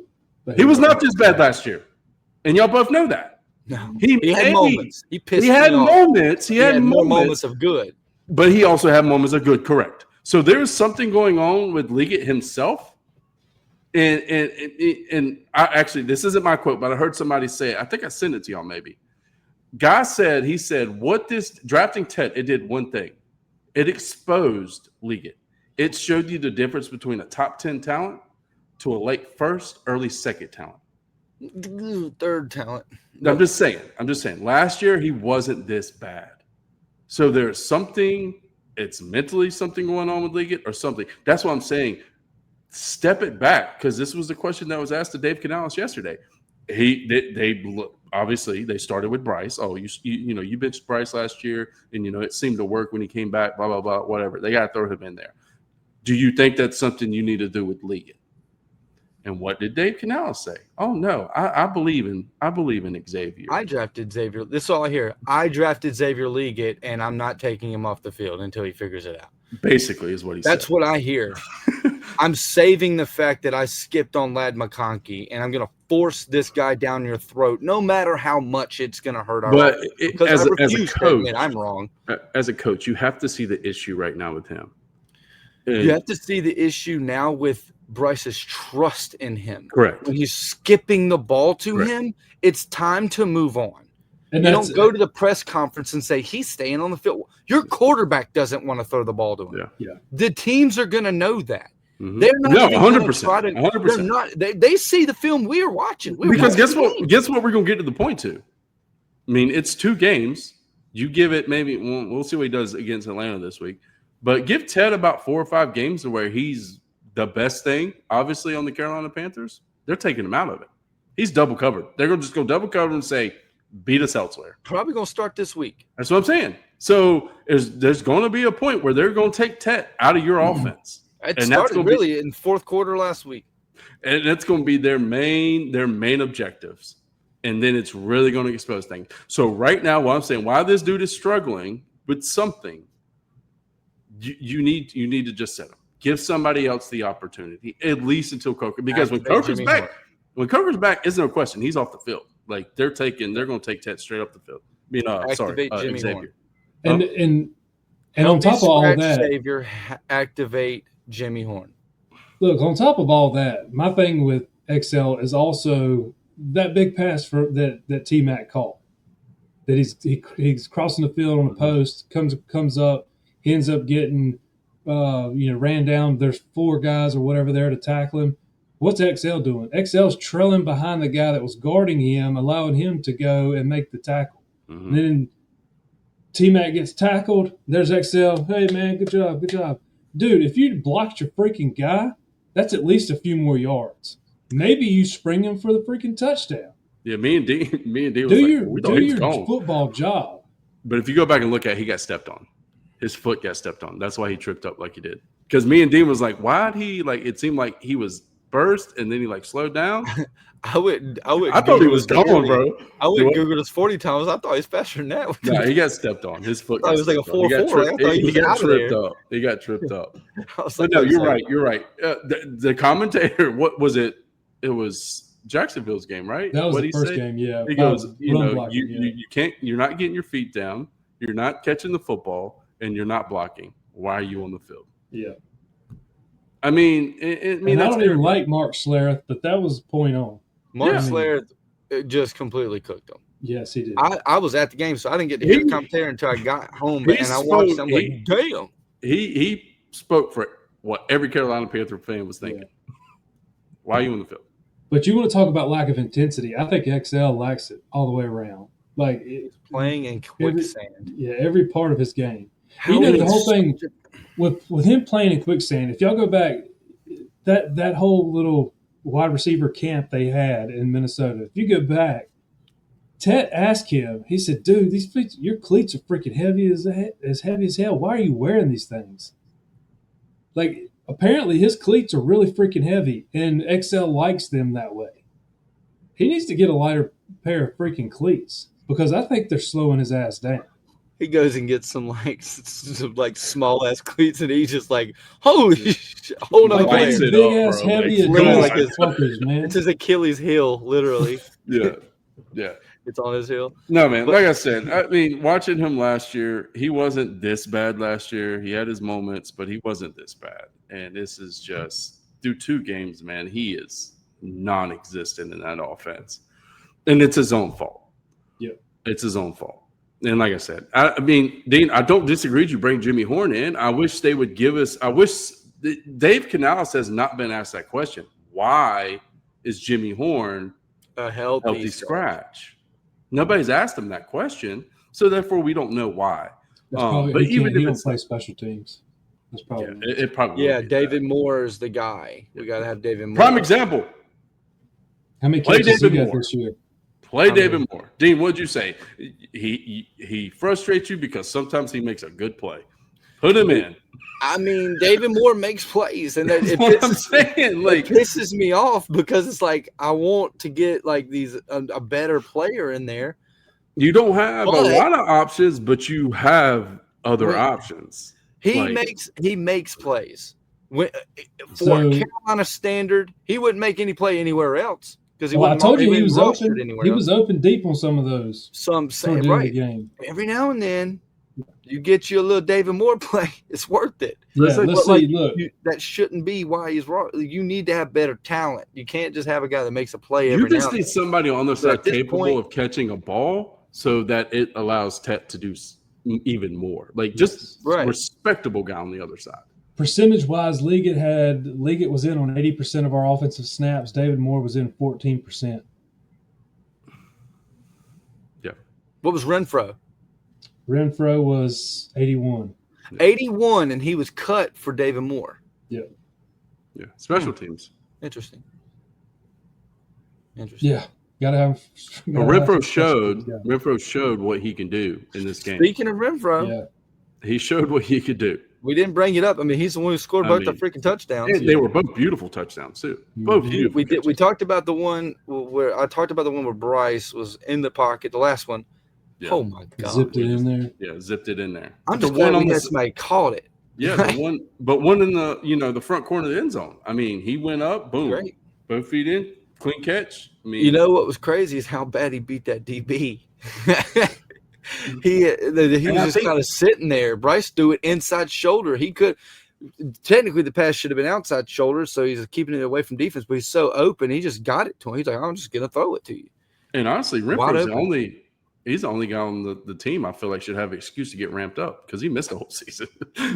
He was not this bad last year. And y'all both know that. No. He had moments. He had moments. He had moments of good. But he also had moments of good, correct. So there's something going on with Liggett himself. And I actually, this isn't my quote, but I heard somebody say it. I think I sent it to y'all maybe. He said, what this drafting Tet, it did one thing. It exposed Liggett. It showed you the difference between a top 10 talent to a late first, early second talent. Third talent. I'm just saying. Last year, he wasn't this bad. So there's something, it's mentally something going on with Liggett or something. That's what I'm saying. Step it back, because this was the question that was asked to Dave Canales yesterday. Obviously they started with Bryce. Oh, you benched Bryce last year, and it seemed to work when he came back. Blah blah blah. Whatever. They got to throw him in there. Do you think that's something you need to do with Liggett? And what did Dave Canales say? Oh no, I believe in Xavier. I drafted Xavier. This is all I hear. I drafted Xavier Liggett, and I'm not taking him off the field until he figures it out. Basically, is what he said. That's what I hear. I'm saving the fact that I skipped on Ladd McConkey, and I'm going to force this guy down your throat, no matter how much it's going to hurt our offense. But as a coach, I'm wrong. As a coach, you have to see the issue right now with him. You have to see the issue now with Bryce's trust in him. Correct. When he's skipping the ball to him, it's time to move on. And you don't go to the press conference and say he's staying on the field. Your quarterback doesn't want to throw the ball to him. Yeah. The teams are going to know that. Mm-hmm. They're not 100%. 100%. They're not. They see the film we are watching. Because guess what we're going to get to the point to. I mean, it's 2 games. You give it maybe we'll see what he does against Atlanta this week. But give Ted about 4 or 5 games to where he's the best thing, obviously, on the Carolina Panthers. They're taking him out of it. He's double covered. They're going to just go double cover and say, beat us elsewhere. Probably going to start this week. That's what I'm saying. So there's going to be a point where they're going to take Tet out of your offense. It started really in fourth quarter last week. And that's going to be their main objectives. And then it's really going to expose things. So right now, what I'm saying, while this dude is struggling with something, you need to just set him. Give somebody else the opportunity, at least until Coker. Because when Coker's back, isn't no question. He's off the field. Like they're going to take Ted straight up the field. Xavier. And on top of all that, Xavier, activate Jimmy Horn. Look, on top of all that, my thing with XL is also that big pass that T-Mac caught. That he's crossing the field on the post, comes up, he ends up getting ran down. There's 4 guys or whatever there to tackle him. What's XL doing? XL's trailing behind the guy that was guarding him, allowing him to go and make the tackle. Mm-hmm. And then T-Mac gets tackled. There's XL. Hey, man, good job. Dude, if you blocked your freaking guy, that's at least a few more yards. Maybe you spring him for the freaking touchdown. Yeah, me and D was do your football job. But if you go back and look at it, he got stepped on. His foot got stepped on. That's why he tripped up like he did. Because me and Dean was like, why'd he it seemed like he was burst and then he slowed down. I thought he was gone, bro. I went Google this 40 times. I thought he was faster than that. No, he got stepped on. His foot. It was like a 4-4. He got tripped up. He got tripped up. But no, you're right. You're right. The commentator, what was it? It was Jacksonville's game, right? That was the first game. Yeah. He goes, you can't. You're not getting your feet down. You're not catching the football, and you're not blocking. Why are you on the field? Yeah. I mean, I don't even like Mark Schlereth, but that was point on. Mark Schlereth just completely cooked him. Yes, he did. I was at the game, so I didn't get to hear the commentary until I got home, and I watched him like, damn. He spoke for what every Carolina Panther fan was thinking. Yeah. Why are you on the field? But you want to talk about lack of intensity. I think XL lacks it all the way around. Like Playing in quicksand. every part of his game. How You know, the is- whole thing with him playing in quicksand. If y'all go back, that whole little wide receiver camp they had in Minnesota. If you go back, Ted asked him. He said, "Dude, these cleats, your cleats are freaking heavy as heavy as hell. Why are you wearing these things?" Like, apparently his cleats are really freaking heavy, and XL likes them that way. He needs to get a lighter pair of freaking cleats because I think they're slowing his ass down. He goes and gets some like small ass cleats, and he's just like, holy shit, hold on, Like Lights these it big up, ass bro. heavy Like, Adidas like his- fuckers, man. it's his Achilles heel, literally. Yeah. It's on his heel. No, man. Like I said, I mean, watching him last year, he wasn't this bad last year. He had his moments, but he wasn't this bad. And this is just through 2 games, man. He is non-existent in that offense, and it's his own fault. Yeah, it's his own fault. And like I said, I mean, Dean, I don't disagree with you bring Jimmy Horn in. I wish they would give us. I wish Dave Canales has not been asked that question. Why is Jimmy Horn A healthy scratch? Nobody's asked him that question, so therefore we don't know why. that's probably. But He even if don't it's play special teams. That's probably. yeah, it probably Yeah, would be David that. Moore is the guy. We got to have David Moore. Prime example. How many Play catches he David got Moore. this year? Play David Moore. Dean, what'd you say? He frustrates you because sometimes he makes a good play. Put him in. I mean, David Moore makes plays, and That's it what I'm pisses, saying. it Like, pisses me off because it's like I want to get like these a better player in there. you don't have But- a lot of options, but you have other Wait. options. He Like- makes plays. When, for So- Carolina standard, he wouldn't make any play anywhere else because he Well, I wouldn't. told you he was rostered open. anywhere He else. was open deep on some of those. Some Toward say the end of the right. game. Every now and then, you get you a little David Moore play. It's worth it. Yeah, Listen, let's But, see. like, Look, that shouldn't be why he's raw. You need to have better talent. You can't just have a guy that makes a play You every now just and need then. somebody on the So at side this capable point- of catching a ball so that it allows Tet to do even more. Like, just Right. respectable guy on the other side. percentage-wise, Liggett was in on 80% of our offensive snaps. David Moore was in 14%. Yeah. What was Renfro? Renfro was 81. 81, and he was cut for David Moore. Yeah. Special Hmm. teams. Interesting. Yeah, gotta have. But gotta have some Renfro showed what he can do in this game. Speaking of Renfro, Yeah, He showed what he could do. we didn't bring it up. I mean, he's the one who scored I both the mean, freaking touchdowns. And they were both beautiful touchdowns too. Both Mhm. beautiful. We did. We catches. talked about the one where I talked about the one where Bryce was in the pocket. The last one. Yeah. Oh my god! zipped it in there. Yeah, zipped it in there. I'm The just glad one on we the had somebody caught it. Yeah, the one in the front corner of the end zone. I mean, he went up, boom, Great. both feet in, clean catch. I mean, You know what was crazy is how bad he beat that DB. he was And I just think- kind of sitting there. Bryce threw it inside shoulder. He could technically the pass should have been outside shoulder, so he's keeping it away from defense. But he's so open, he just got it to him. He's like, I'm just gonna throw it to you. and honestly, Wide Renfro's open. he's the only guy on the team I feel like should have an excuse to get ramped up because he missed the whole season.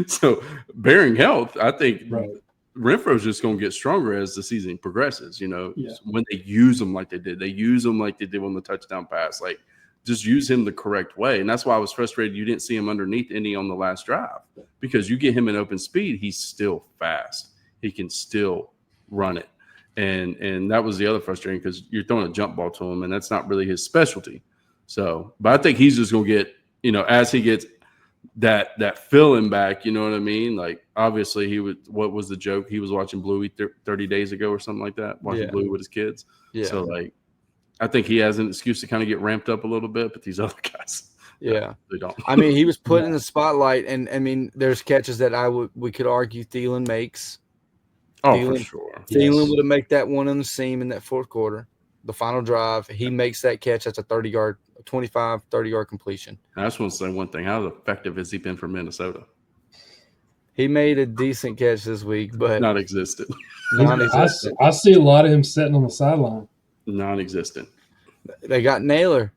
So, bearing health, I think Right. Renfro's just going to get stronger as the season progresses. You know, Yeah. when they use him like they did, on the touchdown pass. Like, just use him the correct way. And that's why I was frustrated you didn't see him underneath Indy on the last drive because you get him in open speed, he's still fast. He can still run it. And that was the other frustrating because you're throwing a jump ball to him, and that's not really his specialty. So, but I think he's just going to get, as he gets that filling back, you know what I mean? Like, obviously, what was the joke? He was watching Bluey 30 days ago or something like that, watching Yeah. Bluey with his kids. Yeah. So, like, I think he has an excuse to kind of get ramped up a little bit, but these other guys, Yeah. they don't. I mean, he was put in the spotlight, and I mean, there's catches that we could argue Thielen makes. Oh, for Thielen- sure. Thielen would have made that one on the seam in that fourth quarter, the final drive. He makes that catch. That's a 30-yard completion. I just want to say one thing. How effective has he been for Minnesota? He made a decent catch this week, but Not existent. non-existent. I see a lot of him sitting on the sideline. Non-existent. They got Naylor.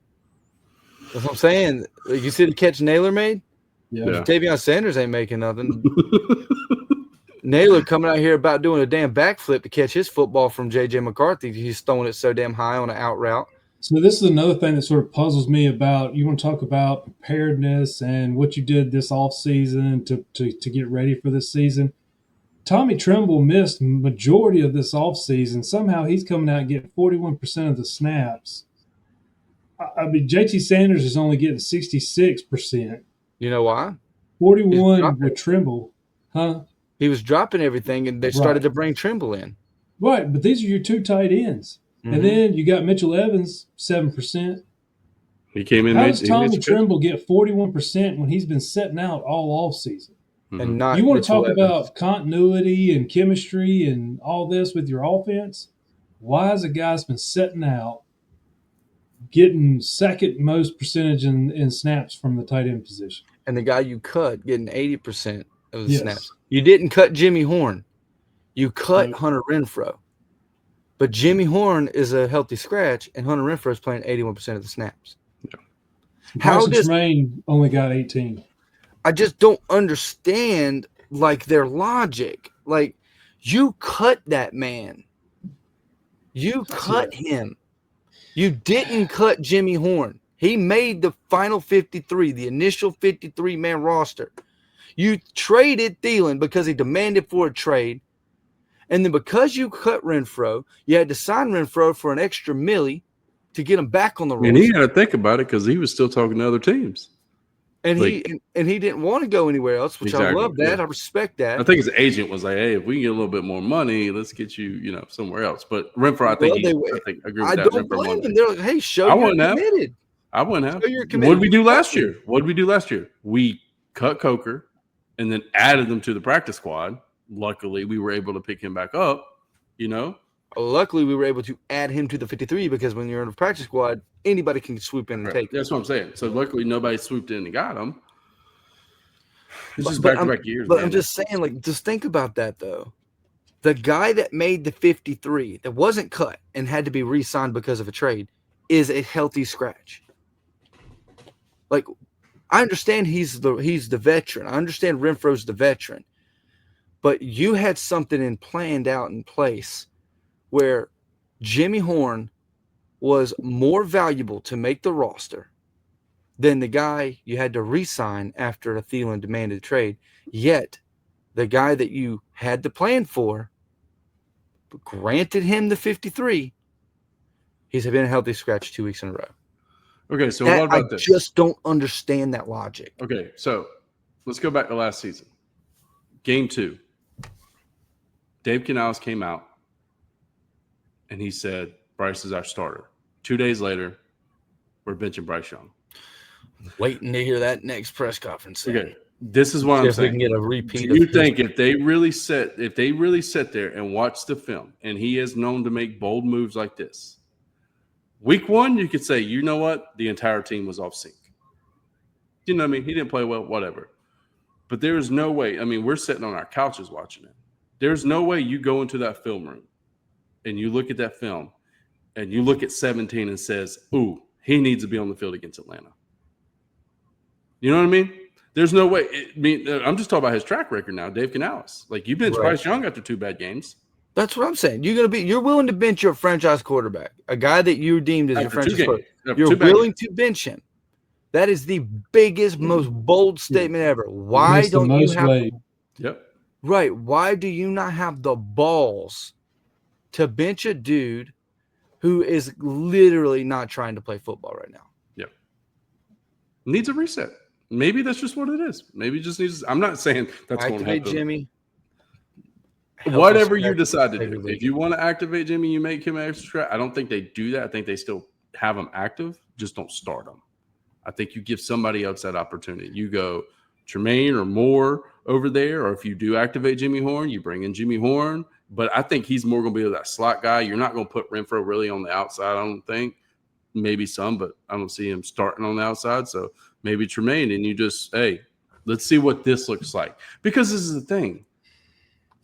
That's what I'm saying. You see the catch Naylor made? Yeah. Yeah. Tavion Sanders ain't making nothing. Naylor coming out here about doing a damn backflip to catch his football from J.J. McCarthy. He's throwing it so damn high on an out route. So this is another thing that sort of puzzles me about. You want to talk about preparedness and what you did this offseason to get ready for this season. Tommy Tremble missed majority of this offseason. Somehow he's coming out and getting 41% of the snaps. I mean, JT Sanders is only getting 66%. You know why? 41 with Tremble. Huh? He was dropping everything, and they started to bring Tremble in. Right, but these are your two tight ends. Mm-hmm. And then you got Mitchell Evans, 7%. He came in. How does Tommy Tremble get 41% when he's been setting out all offseason? Mm-hmm. And not you want Mitchell to talk Evans. about continuity and chemistry and all this with your offense? Why is a guy's been setting out getting second most percentage in snaps from the tight end position? And the guy you cut getting 80% of the snaps. You didn't cut Jimmy Horn. You cut Hunter Renfrow. But Jimmy Horn is a healthy scratch, and Hunter Renfrow is playing 81% of the snaps. Yeah. How does Tremaine only got 18? I just don't understand their logic. Like, you cut that man. You cut him. You didn't cut Jimmy Horn. He made the final 53, the initial 53-man roster. You traded Thielen because he demanded for a trade. And then because you cut Renfrow, you had to sign Renfrow for an extra milli to get him back on the roster. And he had to think about it because he was still talking to other teams. And he didn't want to go anywhere else, which I love that. Yeah. I respect that. I think his agent was like, "Hey, if we can get a little bit more money, let's get you, somewhere else." But Renfrow, I agree with that. I don't blame them. They're like, "Hey, you're committed." I wouldn't have. What did we do last year? We cut Coker and then added them to the practice squad. Luckily, we were able to pick him back up. Luckily, we were able to add him to the 53 because when you're in a practice squad, anybody can swoop in and take him. That's what I'm saying. So luckily, nobody swooped in and got him. It's just back-to-back years. But I'm just saying, just think about that, though. The guy that made the 53 that wasn't cut and had to be re-signed because of a trade is a healthy scratch. I understand he's the veteran. I understand Renfro's the veteran. But you had something planned out in place where Jimmy Horn was more valuable to make the roster than the guy you had to re-sign after a Thielen demanded a trade. Yet, the guy that you had to plan for, granted him the 53, he's been a healthy scratch 2 weeks in a row. Okay, so what about this? I just don't understand that logic. Okay, so let's go back to last season. Game 2. Dave Canales came out, and he said, Bryce is our starter. 2 days later, we're benching Bryce Young. Waiting to hear that next press conference. Okay, this is what I'm saying. We can get a repeat. Do you think if they really sit there and watch the film, and he is known to make bold moves like this, week 1, you could say, you know what? The entire team was off sync. You know what I mean? He didn't play well, whatever. But there is no way. I mean, we're sitting on our couches watching it. There's no way you go into that film room and you look at that film and you look at 17 and says, ooh, he needs to be on the field against Atlanta. You know what I mean? There's no way. I'm just talking about his track record now, Dave Canales. You bench Bryce Young after 2 bad games. That's what I'm saying. You're willing to bench your franchise quarterback, a guy that you deemed as your franchise quarterback. You're willing to bench him. That is the biggest, most bold statement ever. Why don't you have? Yep. Right. Why do you not have the balls to bench a dude who is literally not trying to play football right now? Yep. Needs a reset. Maybe that's just what it is. Maybe it just needs. I'm not saying that's going to happen. Activate Jimmy. Whatever you decide to do. If you want to activate Jimmy, you make him an extra. I don't think they do that. I think they still have him active. Just don't start him. I think you give somebody else that opportunity. You go Tremaine or Moore over there, or if you do activate Jimmy Horn, you bring in Jimmy Horn. But I think he's more going to be that slot guy. You're not going to put Renfrow really on the outside, I don't think. Maybe some, but I don't see him starting on the outside. So maybe Tremaine, and you just, hey, let's see what this looks like. Because this is the thing.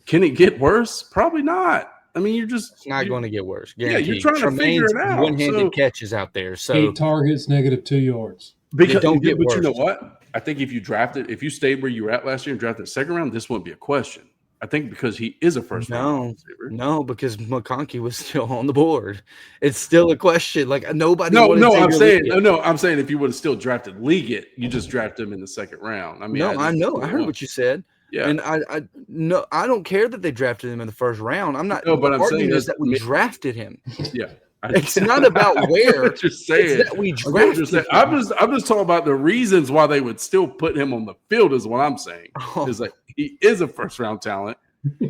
Can it get worse? Probably not. I mean, it's not going to get worse. Guaranteed. Yeah, you're trying to figure it out. One-handed catches out there. So 8 targets, -2 yards. Because don't get worse. You know what? I think if you stayed where you were at last year and drafted the second round, this wouldn't be a question. I think because he is a first-round receiver. No, because McConkey was still on the board. It's still a question. Like nobody No, wanted I'm saying Liggett. no. I'm saying if you would have still drafted Liggett, you just draft him in the second round. I mean, I know. I heard what you said. Yeah, and I don't care that they drafted him in the first round. I'm not. No, but the I'm argument saying is that we drafted him. Yeah, it's not about where. What you're saying. It's that we drafted him. I'm just talking about the reasons why they would still put him on the field. Is what I'm saying. Is like he is a first-round talent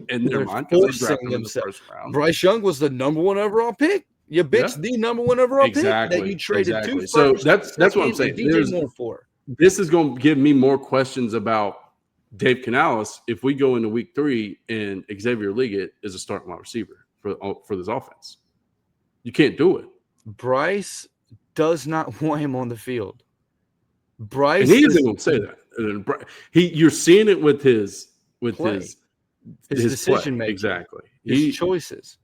in their mind because they drafted him in the first round. Bryce Young was the number 1 overall pick. You bitch, the number 1 overall pick that you traded to. So that's what I'm saying. This is going to give me more questions about Dave Canales if we go into week 3 and Xavier Liggett is a starting wide receiver for this offense. You can't do it. Bryce does not want him on the field. Bryce, and he isn't going to say that. You're seeing it with his decision making, exactly. His choices.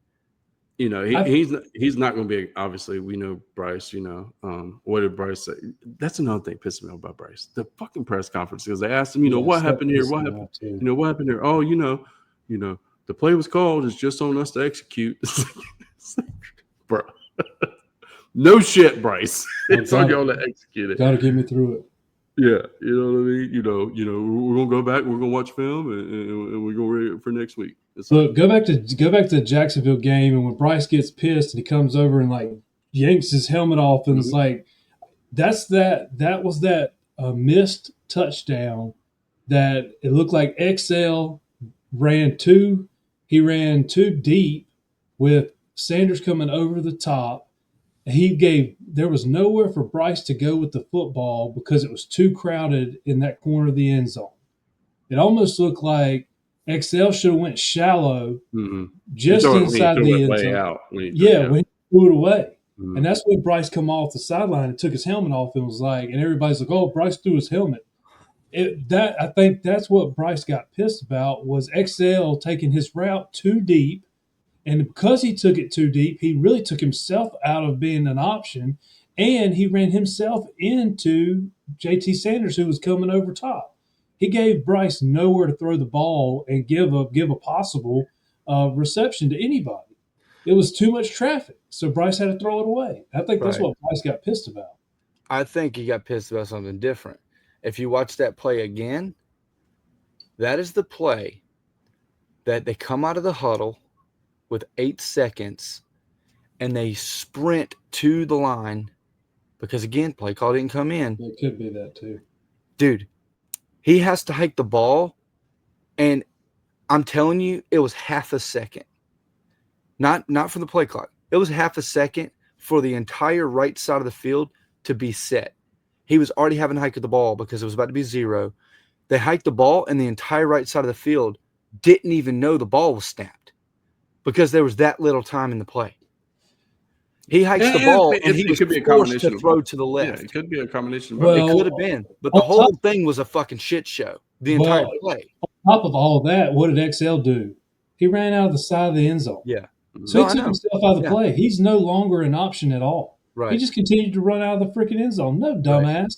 You know, he's not going to be. Obviously, we know Bryce. You know, what did Bryce say? That's another thing pissing me off about Bryce. The fucking press conference because they asked him, what happened here? What happened? What happened here? Oh, the play was called. It's just on us to execute. Bro, no shit, Bryce. It's on y'all to execute it. Got to get me through it. Yeah, you know what I mean. We're gonna go back. We're gonna watch film, and we're gonna ready it for next week. Look, go back to the Jacksonville game, and when Bryce gets pissed and he comes over and like yanks his helmet off, and it's like that was that missed touchdown that it looked like XL ran too deep with Sanders coming over the top. There was nowhere for Bryce to go with the football because it was too crowded in that corner of the end zone. It almost looked like XL should have went shallow just inside the end zone. When he threw it away. Mm-hmm. And that's when Bryce come off the sideline and took his helmet off and was like, and everybody's like, oh, Bryce threw his helmet. I think that's what Bryce got pissed about was XL taking his route too deep. And because he took it too deep, he really took himself out of being an option, and he ran himself into JT Sanders, who was coming over top. He gave Bryce nowhere to throw the ball and give a possible reception to anybody. It was too much traffic, so Bryce had to throw it away. I think that's what Bryce got pissed about. I think he got pissed about something different. If you watch that play again, that is the play that they come out of the huddle with 8 seconds, and they sprint to the line because, again, play call didn't come in. It could be that too. Dude, he has to hike the ball, and I'm telling you, it was half a second. Not from the play clock. It was half a second for the entire right side of the field to be set. He was already having to hike the ball because it was about to be 0. They hiked the ball, and the entire right side of the field didn't even know the ball was snapped. Because there was that little time in the play. He hikes the ball, and he was forced to throw to the left. Yeah, it could be a combination. It could have been. But the whole thing was a fucking shit show, the entire play. On top of all of that, what did XL do? He ran out of the side of the end zone. Yeah. So he took himself out of the play. He's no longer an option at all. Right. He just continued to run out of the freaking end zone. No, dumbass. Right.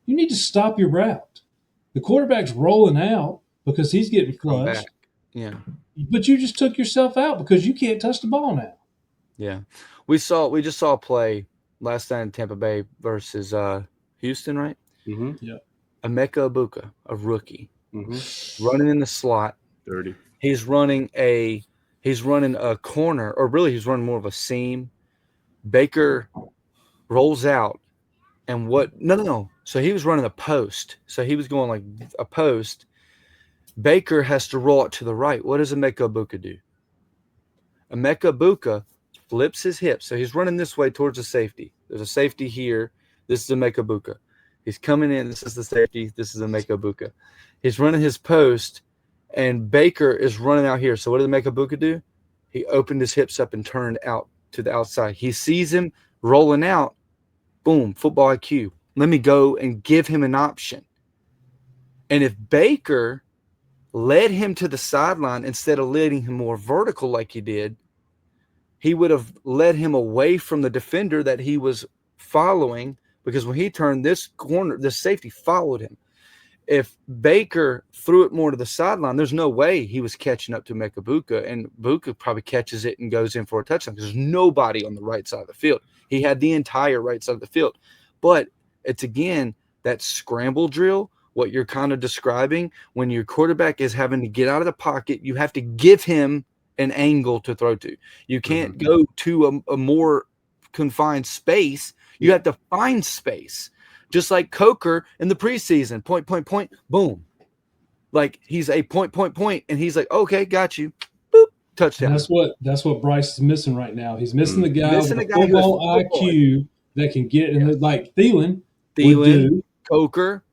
You need to stop your route. The quarterback's rolling out because he's getting flushed. Yeah. But you just took yourself out because you can't touch the ball now. Yeah. We just saw a play last night in Tampa Bay versus Houston, right? Mm-hmm. Yeah. Emeka Egbuka, a rookie, running in the slot. Dirty. He's running a corner, or really he's running more of a seam. Baker rolls out, and no. So he was running a post. So he was going like a post. Baker has to roll it to the right. What does Emeka Egbuka do? Emeka Egbuka flips his hips. So he's running this way towards the safety. There's a safety here. This is Emeka Egbuka. He's coming in. This is the safety. This is Emeka Egbuka. He's running his post, and Baker is running out here. So what did Emeka Egbuka do? He opened his hips up and turned out to the outside. He sees him rolling out. Boom, football IQ. Let me go and give him an option. And if Baker led him to the sideline instead of leading him more vertical like he did, he would have led him away from the defender that he was following, because when he turned this corner, the safety followed him. if Baker threw it more to the sideline, there's no way he was catching up to Mekabuka, and Buka probably catches it and goes in for a touchdown because there's nobody on the right side of the field. He had the entire right side of the field. But it's, again, that scramble drill, what you're kind of describing, when your quarterback is having to get out of the pocket, you have to give him an angle to throw to. You can't go to a more confined space. You have to find space. Just like Coker in the preseason, point, boom. Like he's a point, and he's like, okay, got you. Boop, touchdown. And that's what Bryce is missing right now. He's missing the guy with the football IQ that can get in like Thielen would do. Coker.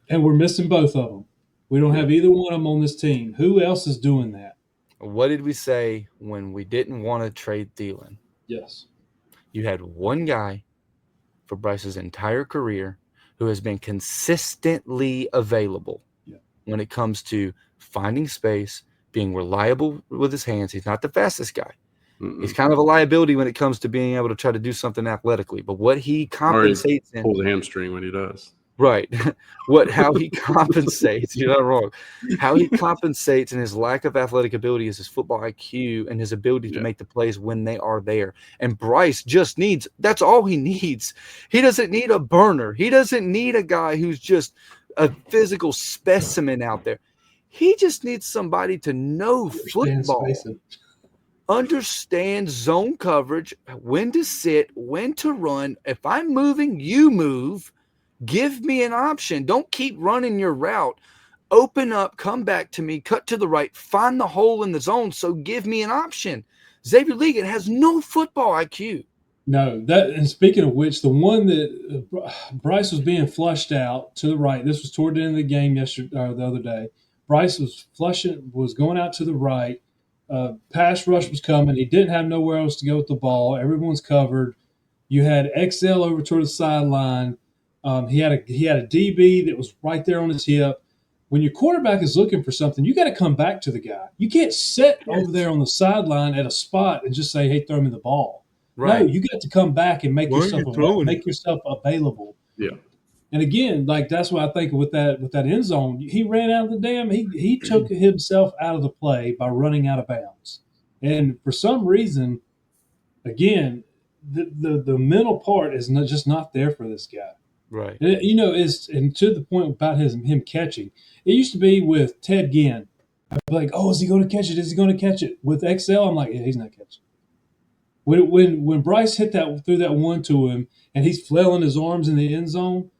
And we're missing both of them. We don't have either one of them on this team. Who else is doing that? What did we say when we didn't want to trade Thielen? Yes. You had one guy for Bryce's entire career who has been consistently available when it comes to finding space, being reliable with his hands. He's not the fastest guy. He's kind of a liability when it comes to being able to try to do something athletically. But what he compensates in, pulls a hamstring when he does. Right. How he compensates, you're not wrong. How he compensates in his lack of athletic ability is his football IQ and his ability to make the plays when they are there. And Bryce just needs, that's all he needs. He doesn't need a burner. He doesn't need a guy who's just a physical specimen out there. He just needs somebody to know football, understand zone coverage, when to sit, when to run. If I'm moving, you move. Give me an option. Don't keep running your route. Open up, come back to me, cut to the right, find the hole in the zone. So give me an option. Xavier Ligon has no football IQ. No, and speaking of which, the one that Bryce was being flushed out to the right. This was toward the end of the game the other day. Bryce was going out to the right. Pass rush was coming. He didn't have nowhere else to go with the ball. Everyone's covered. You had XL over toward the sideline. He had a DB that was right there on his hip. When your quarterback is looking for something, you got to come back to the guy. You can't sit over there on the sideline at a spot and just say, "Hey, throw me the ball." Right. No, you got to come back and make yourself available. Yeah. And again, like that's what I think with that end zone. He ran out of the damn. He took himself out of the play by running out of bounds. And for some reason, again, the mental part is just not there for this guy. Right. And to the point about him catching, it used to be with Ted Ginn. I'd be like, oh, is he going to catch it? Is he going to catch it? With XL, I'm like, yeah, he's not catching. When Bryce threw that one to him, and he's flailing his arms in the end zone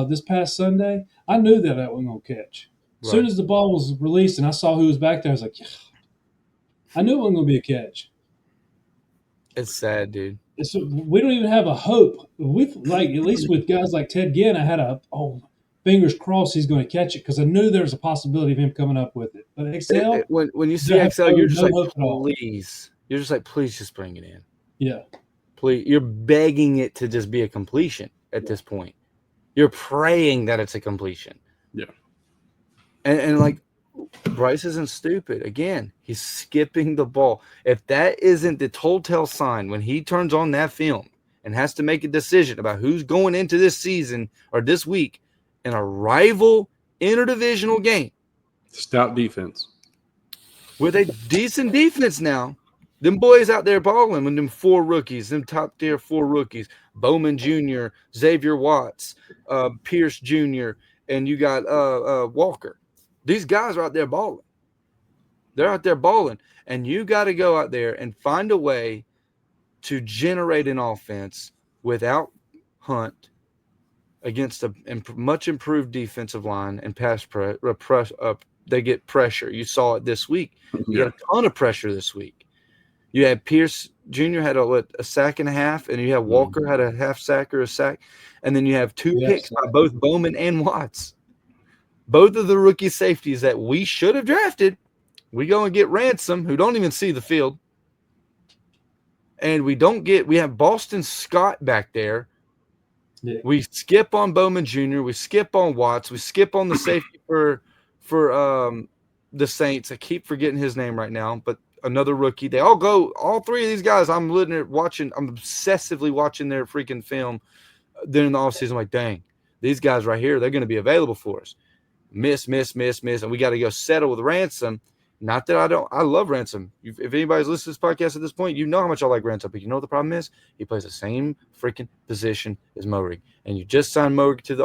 this past Sunday, I knew that wasn't going to catch. As soon as the ball was released and I saw who was back there, I was like, yeah. I knew it wasn't going to be a catch. It's sad, dude. We don't even have a hope. At least with guys like Ted Ginn, I had fingers crossed he's going to catch it because I knew there was a possibility of him coming up with it. But XL, when you see XL, you're just like, please. You're just like, please just bring it in. Yeah. Please. You're begging it to just be a completion at this point. You're praying that it's a completion. Yeah. And like, Bryce isn't stupid. Again, he's skipping the ball. If that isn't the telltale sign when he turns on that film and has to make a decision about who's going into this season or this week in a rival interdivisional game. Stout defense. With a decent defense now. Them boys out there balling with them 4 rookies, them top tier 4 rookies, Bowman Jr., Xavier Watts, Pierce Jr., and you got Walker. These guys are out there balling. They're out there balling. And you got to go out there and find a way to generate an offense without Hunt against a much improved defensive line and pass they get pressure. You saw it this week. You got a ton of pressure this week. You had Pierce Jr. had a sack and a half, and you had Walker had a half sack or a sack. And then you have 2 picks by both Bowman and Watts. Both of the rookie safeties that we should have drafted. We go and get Ransom, who don't even see the field. And we have Boston Scott back there. Yeah. We skip on Bowman Jr., we skip on Watts, we skip on the safety for the Saints. I keep forgetting his name right now, but another rookie. They all 3 of these guys, I'm obsessively watching their freaking film during the offseason. I'm like, dang, these guys right here, they're going to be available for us. miss, and we got to go settle with Ransom. Not that I love Ransom. If anybody's listening to this podcast at this point, you know how much I like Ransom. But you know what the problem is? He plays the same freaking position as Moerig. And you just signed Moerig to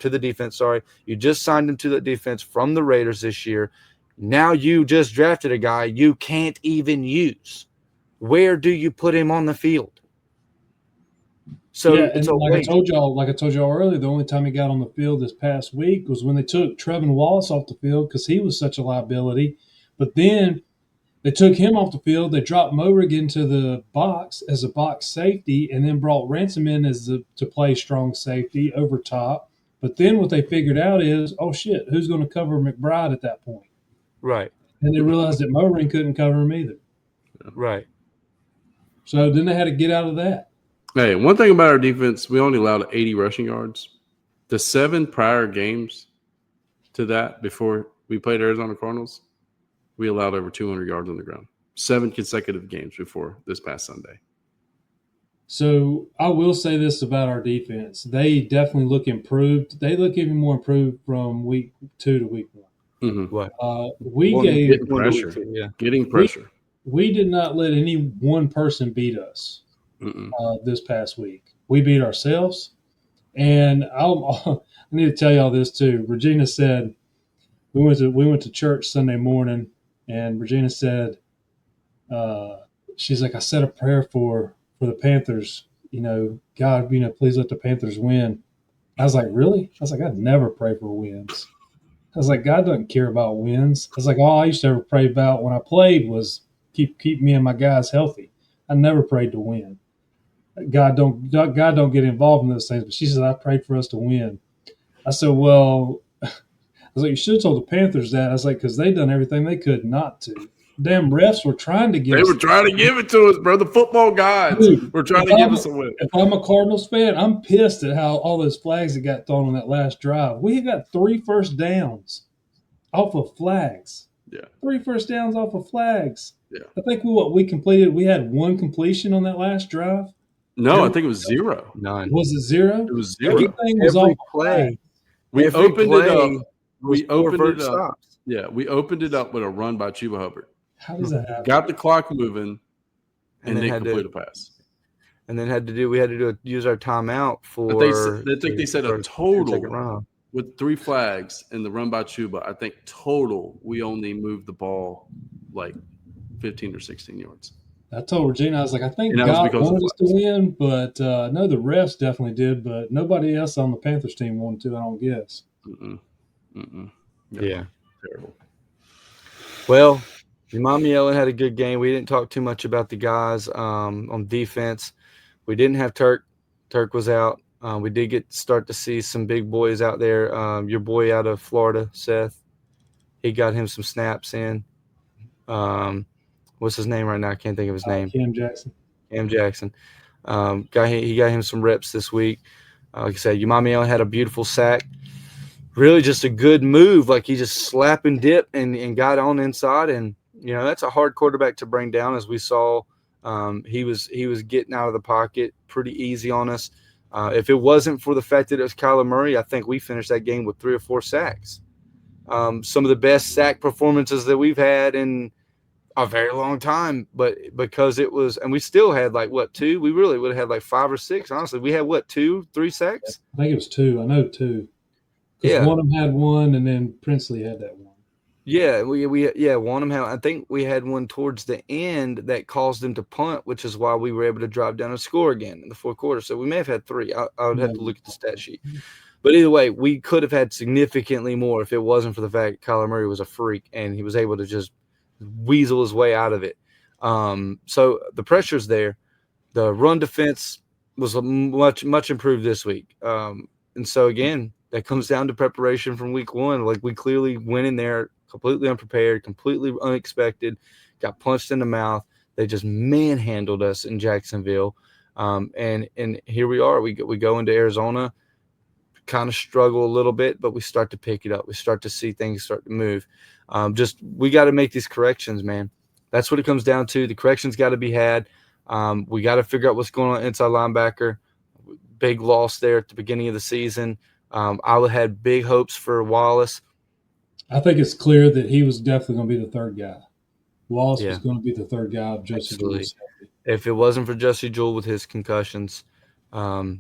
the defense, sorry. You just signed him to the defense from the Raiders this year. Now you just drafted a guy you can't even use. Where do you put him on the field? So yeah, and like I told y'all earlier, the only time he got on the field this past week was when they took Trevin Wallace off the field because he was such a liability. But then they took him off the field. They dropped Moerig into the box as a box safety, and then brought Ransom in to play strong safety over top. But then what they figured out is, oh shit, who's going to cover McBride at that point? Right. And they realized that Moerig couldn't cover him either. Right. So then they had to get out of that. Hey, one thing about our defense, we only allowed 80 rushing yards. The 7 prior games to that before we played Arizona Cardinals, we allowed over 200 yards on the ground. 7 consecutive games before this past Sunday. So I will say this about our defense. They definitely look improved. They look even more improved from week 2 to week 1. Mm-hmm. What? Getting pressure. Getting pressure. We did not let any one person beat us this past week. We beat ourselves. And I need to tell y'all this too. Regina said, we went to church Sunday morning, and Regina said, she's like, I said a prayer for the Panthers. God, please let the Panthers win. I was like, really? I was like, I'd never pray for wins. I was like, God doesn't care about wins. I was like, all I used to ever pray about when I played was keep me and my guys healthy. I never prayed to win. God don't get involved in those things. But she said, I prayed for us to win. I said, well, I was like, you should have told the Panthers that. I was like, because they done everything they could not to. Damn refs were trying to give They were trying to give it to us, bro. The football guys were trying to give us a win. If I'm a Cardinals fan, I'm pissed at how all those flags that got thrown on that last drive. We got 3 first downs off of flags. Yeah. 3 first downs off of flags. Yeah. I think we completed. We had 1 completion on that last drive. No, I think it was 0. None. Was it 0? It was 0. Everything was off play. We opened it up. We opened it up. Stops. Yeah, we opened it up with a run by Chuba Hubbard. How does that happen? Got the clock moving, and then complete a pass. And then we had to use our timeout for. They said a total with 3 flags and the run by Chuba. I think total we only moved the ball like 15 or 16 yards. I told Regina, I was like, I think God wanted us to win, but no, the refs definitely did, but nobody else on the Panthers team wanted to, I don't guess. Yeah. Terrible. Well, Imami Ellen had a good game. We didn't talk too much about the guys on defense. We didn't have Turk. Turk was out. We did start to see some big boys out there. Your boy out of Florida, Seth, he got him some snaps in. What's his name right now? I can't think of his name. Cam Jackson. He got him some reps this week. Like I said, Imami Ellen had a beautiful sack. Really just a good move. Like he just slap and dip and got on inside. And, that's a hard quarterback to bring down, as we saw. He was getting out of the pocket pretty easy on us. If it wasn't for the fact that it was Kyler Murray, I think we finished that game with 3 or 4 sacks. Some of the best sack performances that we've had in a very long time, but because it was, and we still had 2? We really would have had 5 or 6. Honestly, we had 2, 3 sacks. I think it was 2. I know 2. Yeah, one of them had 1, and then Princely had that 1. Yeah, one of them had. I think we had one towards the end that caused them to punt, which is why we were able to drive down and score again in the 4th quarter. So we may have had 3. I would have to look at the stat sheet. But either way, we could have had significantly more if it wasn't for the fact Kyler Murray was a freak and he was able to just weasel his way out of it. So the pressure's there. The run defense was much improved this week. And so again, that comes down to preparation from week 1. We clearly went in there completely unprepared, completely unexpected, got punched in the mouth. They just manhandled us in Jacksonville. And here we are. We go into Arizona, kind of struggle a little bit, but we start to pick it up. We start to see things start to move. We got to make these corrections, man. That's what it comes down to. The corrections got to be had. We got to figure out what's going on inside linebacker. Big loss there at the beginning of the season. I had big hopes for Wallace. I think it's clear that he was definitely going to be the third guy. Wallace was Yeah. going to be the third guy if Justin Absolutely. was healthy. If it wasn't for Jussie Jewell with his concussions, we're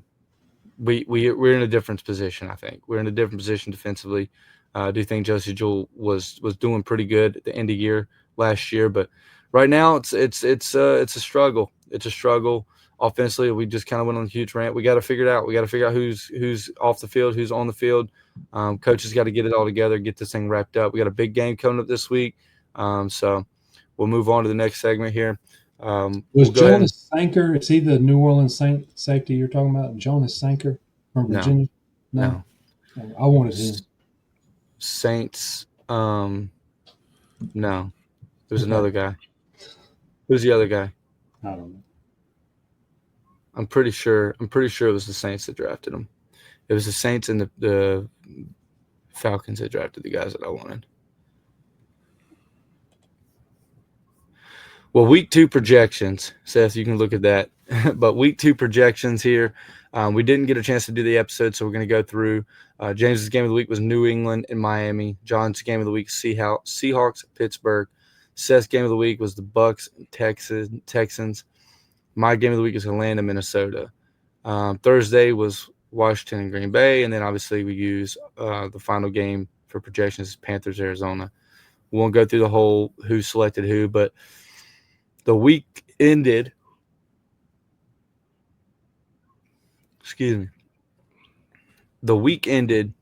in a different position. I think we're in a different position defensively. I do think Jussie Jewell was doing pretty good at the end of year last year, but right now it's a struggle. It's a struggle offensively. We just kind of went on a huge rant. We got to figure it out. We got to figure out who's off the field, who's on the field. Coaches got to get it all together, get this thing wrapped up. We got a big game coming up this week, so we'll move on to the next segment here. Was we'll go ahead and- Jonas Sanker? Is he the New Orleans safety you're talking about? Jonas Sanker from No. Virginia? No. I wanted him. Saints. No. There's another guy. Who's the other guy? I don't know. I'm pretty sure it was the Saints that drafted him. It was the Saints and the Falcons that drafted the guys that I wanted. Well, week 2 projections, Seth, you can look at that. But week 2 projections here. We didn't get a chance to do the episode, so we're going to go through. James's game of the week was New England and Miami. John's game of the week, Seahawks, Pittsburgh. Seth's game of the week was the Bucks, Texans. My game of the week is Atlanta, Minnesota. Thursday was Washington and Green Bay, and then obviously we use the final game for projections, Panthers, Arizona. We won't go through the whole who selected who, but the week ended. Excuse me. The week ended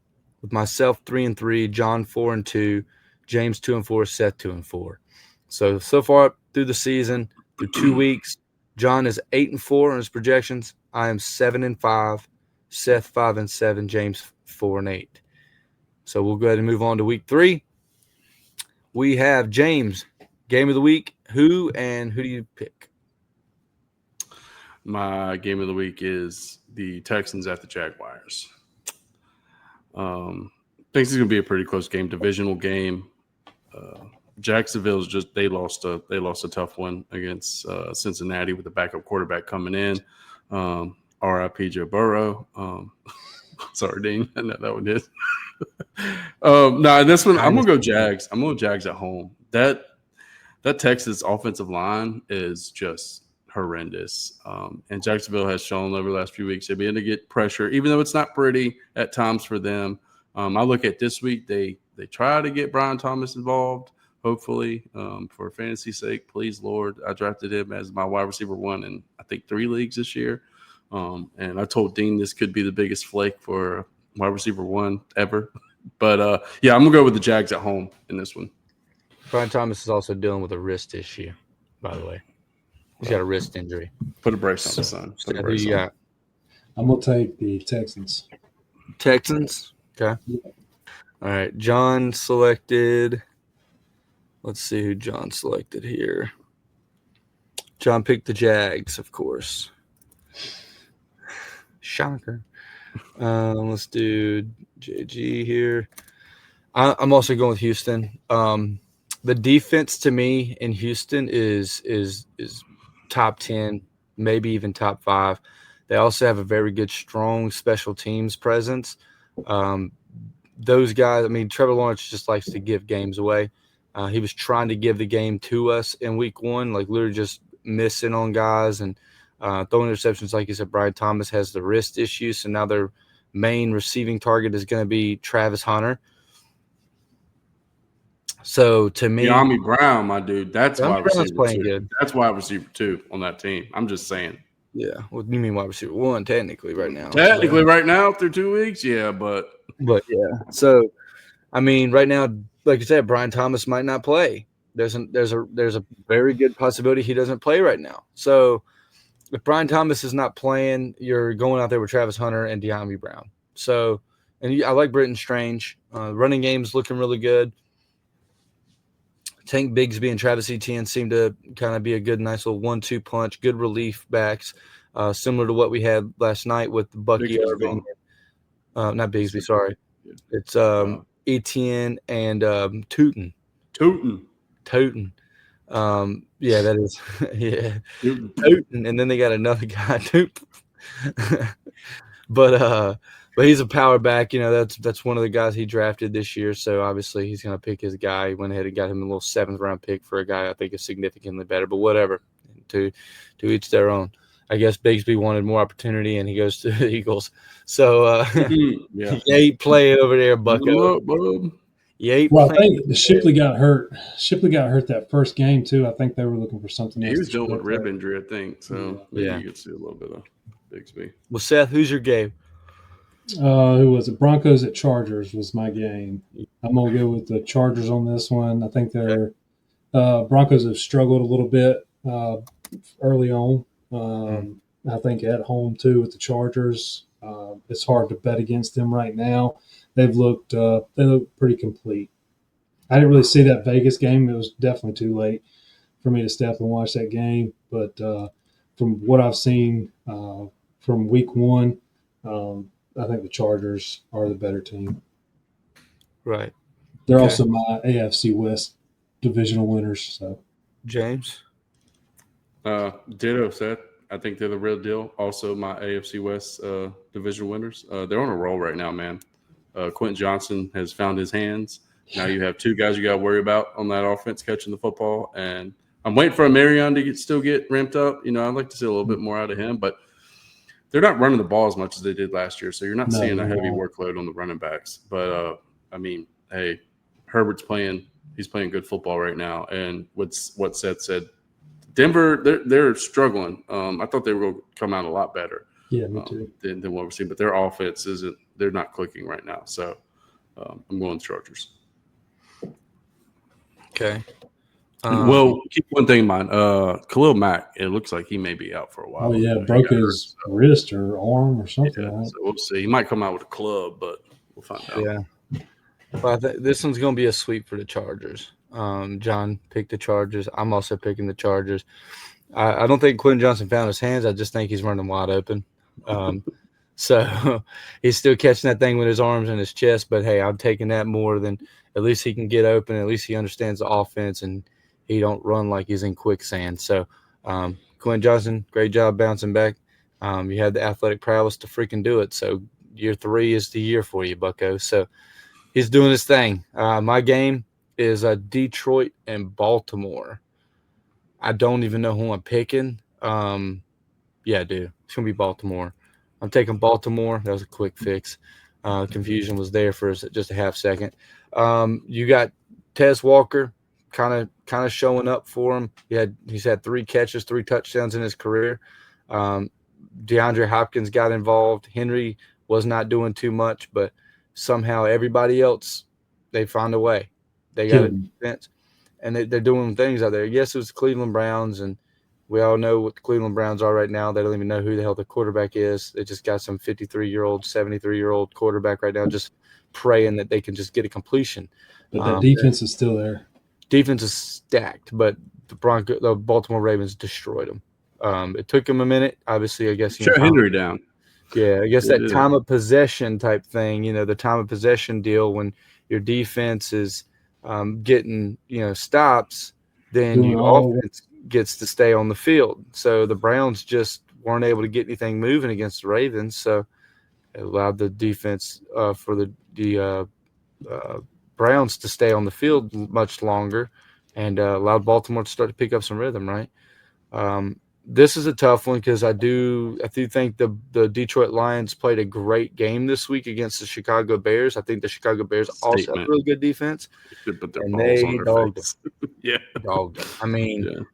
with myself 3-3, John 4-2, James 2-4, Seth 2-4. So far through the season, through 2 weeks, John is 8-4 on his projections. I am 7-5, Seth 5-7, James 4-8. So we'll go ahead and move on to week 3. We have James, game of the week. Who do you pick? My game of the week is the Texans at the Jaguars. I think it's going to be a pretty close game, divisional game. Jacksonville's they lost a tough one against Cincinnati with the backup quarterback coming in. R.I.P. Joe Burrow. Sorry, Dean. I know that one is. This one I'm gonna go Jags. I'm going Jags at home. That Texas offensive line is just horrendous. And Jacksonville has shown over the last few weeks they've been able to get pressure, even though it's not pretty at times for them. I look at this week, they try to get Brian Thomas involved, hopefully, for fantasy's sake. Please, Lord. I drafted him as my wide receiver 1 in, I think, 3 leagues this year. And I told Dean this could be the biggest flake for wide receiver 1 ever. But, I'm going to go with the Jags at home in this one. Brian Thomas is also dealing with a wrist issue, by the way. He's got a wrist injury. Put a brace on the son. Who you got? I'm going to take the Texans. Texans? Okay. Yeah. All right. John selected. Let's see who John selected here. John picked the Jags, of course. Shocker. Let's do JG here. I'm also going with Houston. The defense to me in Houston is top 10, maybe even top 5. They also have a very good, strong special teams presence. Those guys, I mean, Trevor Lawrence just likes to give games away. He was trying to give the game to us in week 1, like literally just missing on guys and throwing interceptions. Like you said, Brian Thomas has the wrist issue, so now their main receiving target is going to be Travis Hunter. So to me, De'Ami Brown, my dude, that's wide receiver playing 2. good. That's wide receiver 2 on that team. I'm just saying. Yeah, well, you mean wide receiver 1 technically right now? Technically, right now through 2 weeks, yeah, but yeah. So, I mean, right now, like you said, Brian Thomas might not play. There's a very good possibility he doesn't play right now. So, if Brian Thomas is not playing, you're going out there with Travis Hunter and De'Ami Brown. So, and I like Britton Strange. Running game's looking really good. Tank Bigsby and Travis Etienne seem to kind of be a good, nice little 1-2 punch, good relief backs, similar to what we had last night with Bucky Irving. Not Bigsby, sorry. It's Etienne and Tootin. Yeah, that is. Yeah. Tootin. And then they got another guy, Tootin. But But he's a power back. That's one of the guys he drafted this year. So obviously he's going to pick his guy. He went ahead and got him a little 7th-round pick for a guy I think is significantly better. But whatever, to each their own. I guess Bigsby wanted more opportunity, and he goes to the Eagles. So Yeah. you ain't playing over there, Bucko. You ain't Well, I playing. think Shipley got hurt. Shipley got hurt that first game too. I think they were looking for something else. He was to dealing with shore up rib that. injury, I think. So maybe you could see a little bit of Bigsby. Well, Seth, who's your game? Who was it? Broncos at Chargers was my game. I'm gonna go with the Chargers on this one. I think they're Broncos have struggled a little bit early on. I think at home too with the Chargers. It's hard to bet against them right now. They look pretty complete. I didn't really see that Vegas game. It was definitely too late for me to stay up and watch that game. But from what I've seen from week one, I think the Chargers are the better team. Right. They're also my AFC West divisional winners. So, James? Ditto, Seth. I think they're the real deal. Also, my AFC West divisional winners. They're on a roll right now, man. Quentin Johnson has found his hands. Now you have 2 guys you got to worry about on that offense catching the football. And I'm waiting for a Marion to still get ramped up. I'd like to see a little bit more out of him. But they're not running the ball as much as they did last year. So you're not seeing a heavy workload on the running backs. But, hey, Herbert's playing – he's playing good football right now. And what Seth said, Denver, they're struggling. I thought they were going to come out a lot better. Yeah, me too. Than what we're seeing. But their offense isn't – they're not clicking right now. So I'm going Chargers. Okay. Well, keep one thing in mind. Khalil Mack, it looks like he may be out for a while. Oh, yeah, broke his wrist or arm or something. Yeah, right? so we'll see. He might come out with a club, but we'll find out. Yeah. Well, this one's going to be a sweep for the Chargers. John picked the Chargers. I'm also picking the Chargers. I don't think Quentin Johnson found his hands. I just think he's running wide open. So he's still catching that thing with his arms and his chest. But, hey, I'm taking that more than at least he can get open. At least he understands the offense, and he don't run like he's in quicksand. So Quentin Johnson, great job bouncing back. You had the athletic prowess to freaking do it. So year 3 is the year for you, Bucko. So he's doing his thing. My game is Detroit and Baltimore. I don't even know who I'm picking. Yeah, I do. It's going to be Baltimore. I'm taking Baltimore. That was a quick fix. Confusion was there for just a half second. You got Tez Walker kind of showing up for him. He's had 3 catches, 3 touchdowns in his career. DeAndre Hopkins got involved. Henry was not doing too much, but somehow everybody else, they found a way. They got a defense, and they're doing things out there. Yes, it was the Cleveland Browns, and we all know what the Cleveland Browns are right now. They don't even know who the hell the quarterback is. They just got some 53-year-old, 73-year-old quarterback right now just praying that they can just get a completion. But that defense is still there. Defense is stacked, but the Baltimore Ravens destroyed them. It took them a minute. Obviously, I guess. Shut Henry down. Yeah, I guess that time of possession type thing, the time of possession deal when your defense is getting, stops, then your offense gets to stay on the field. So the Browns just weren't able to get anything moving against the Ravens. So it allowed the defense for the Browns to stay on the field much longer and allowed Baltimore to start to pick up some rhythm, right? This is a tough one because I do think the Detroit Lions played a great game this week against the Chicago Bears. I think the Chicago Bears also have a really good defense. Should put their and balls they on their dogged face. them. Yeah. Dogged them. I mean,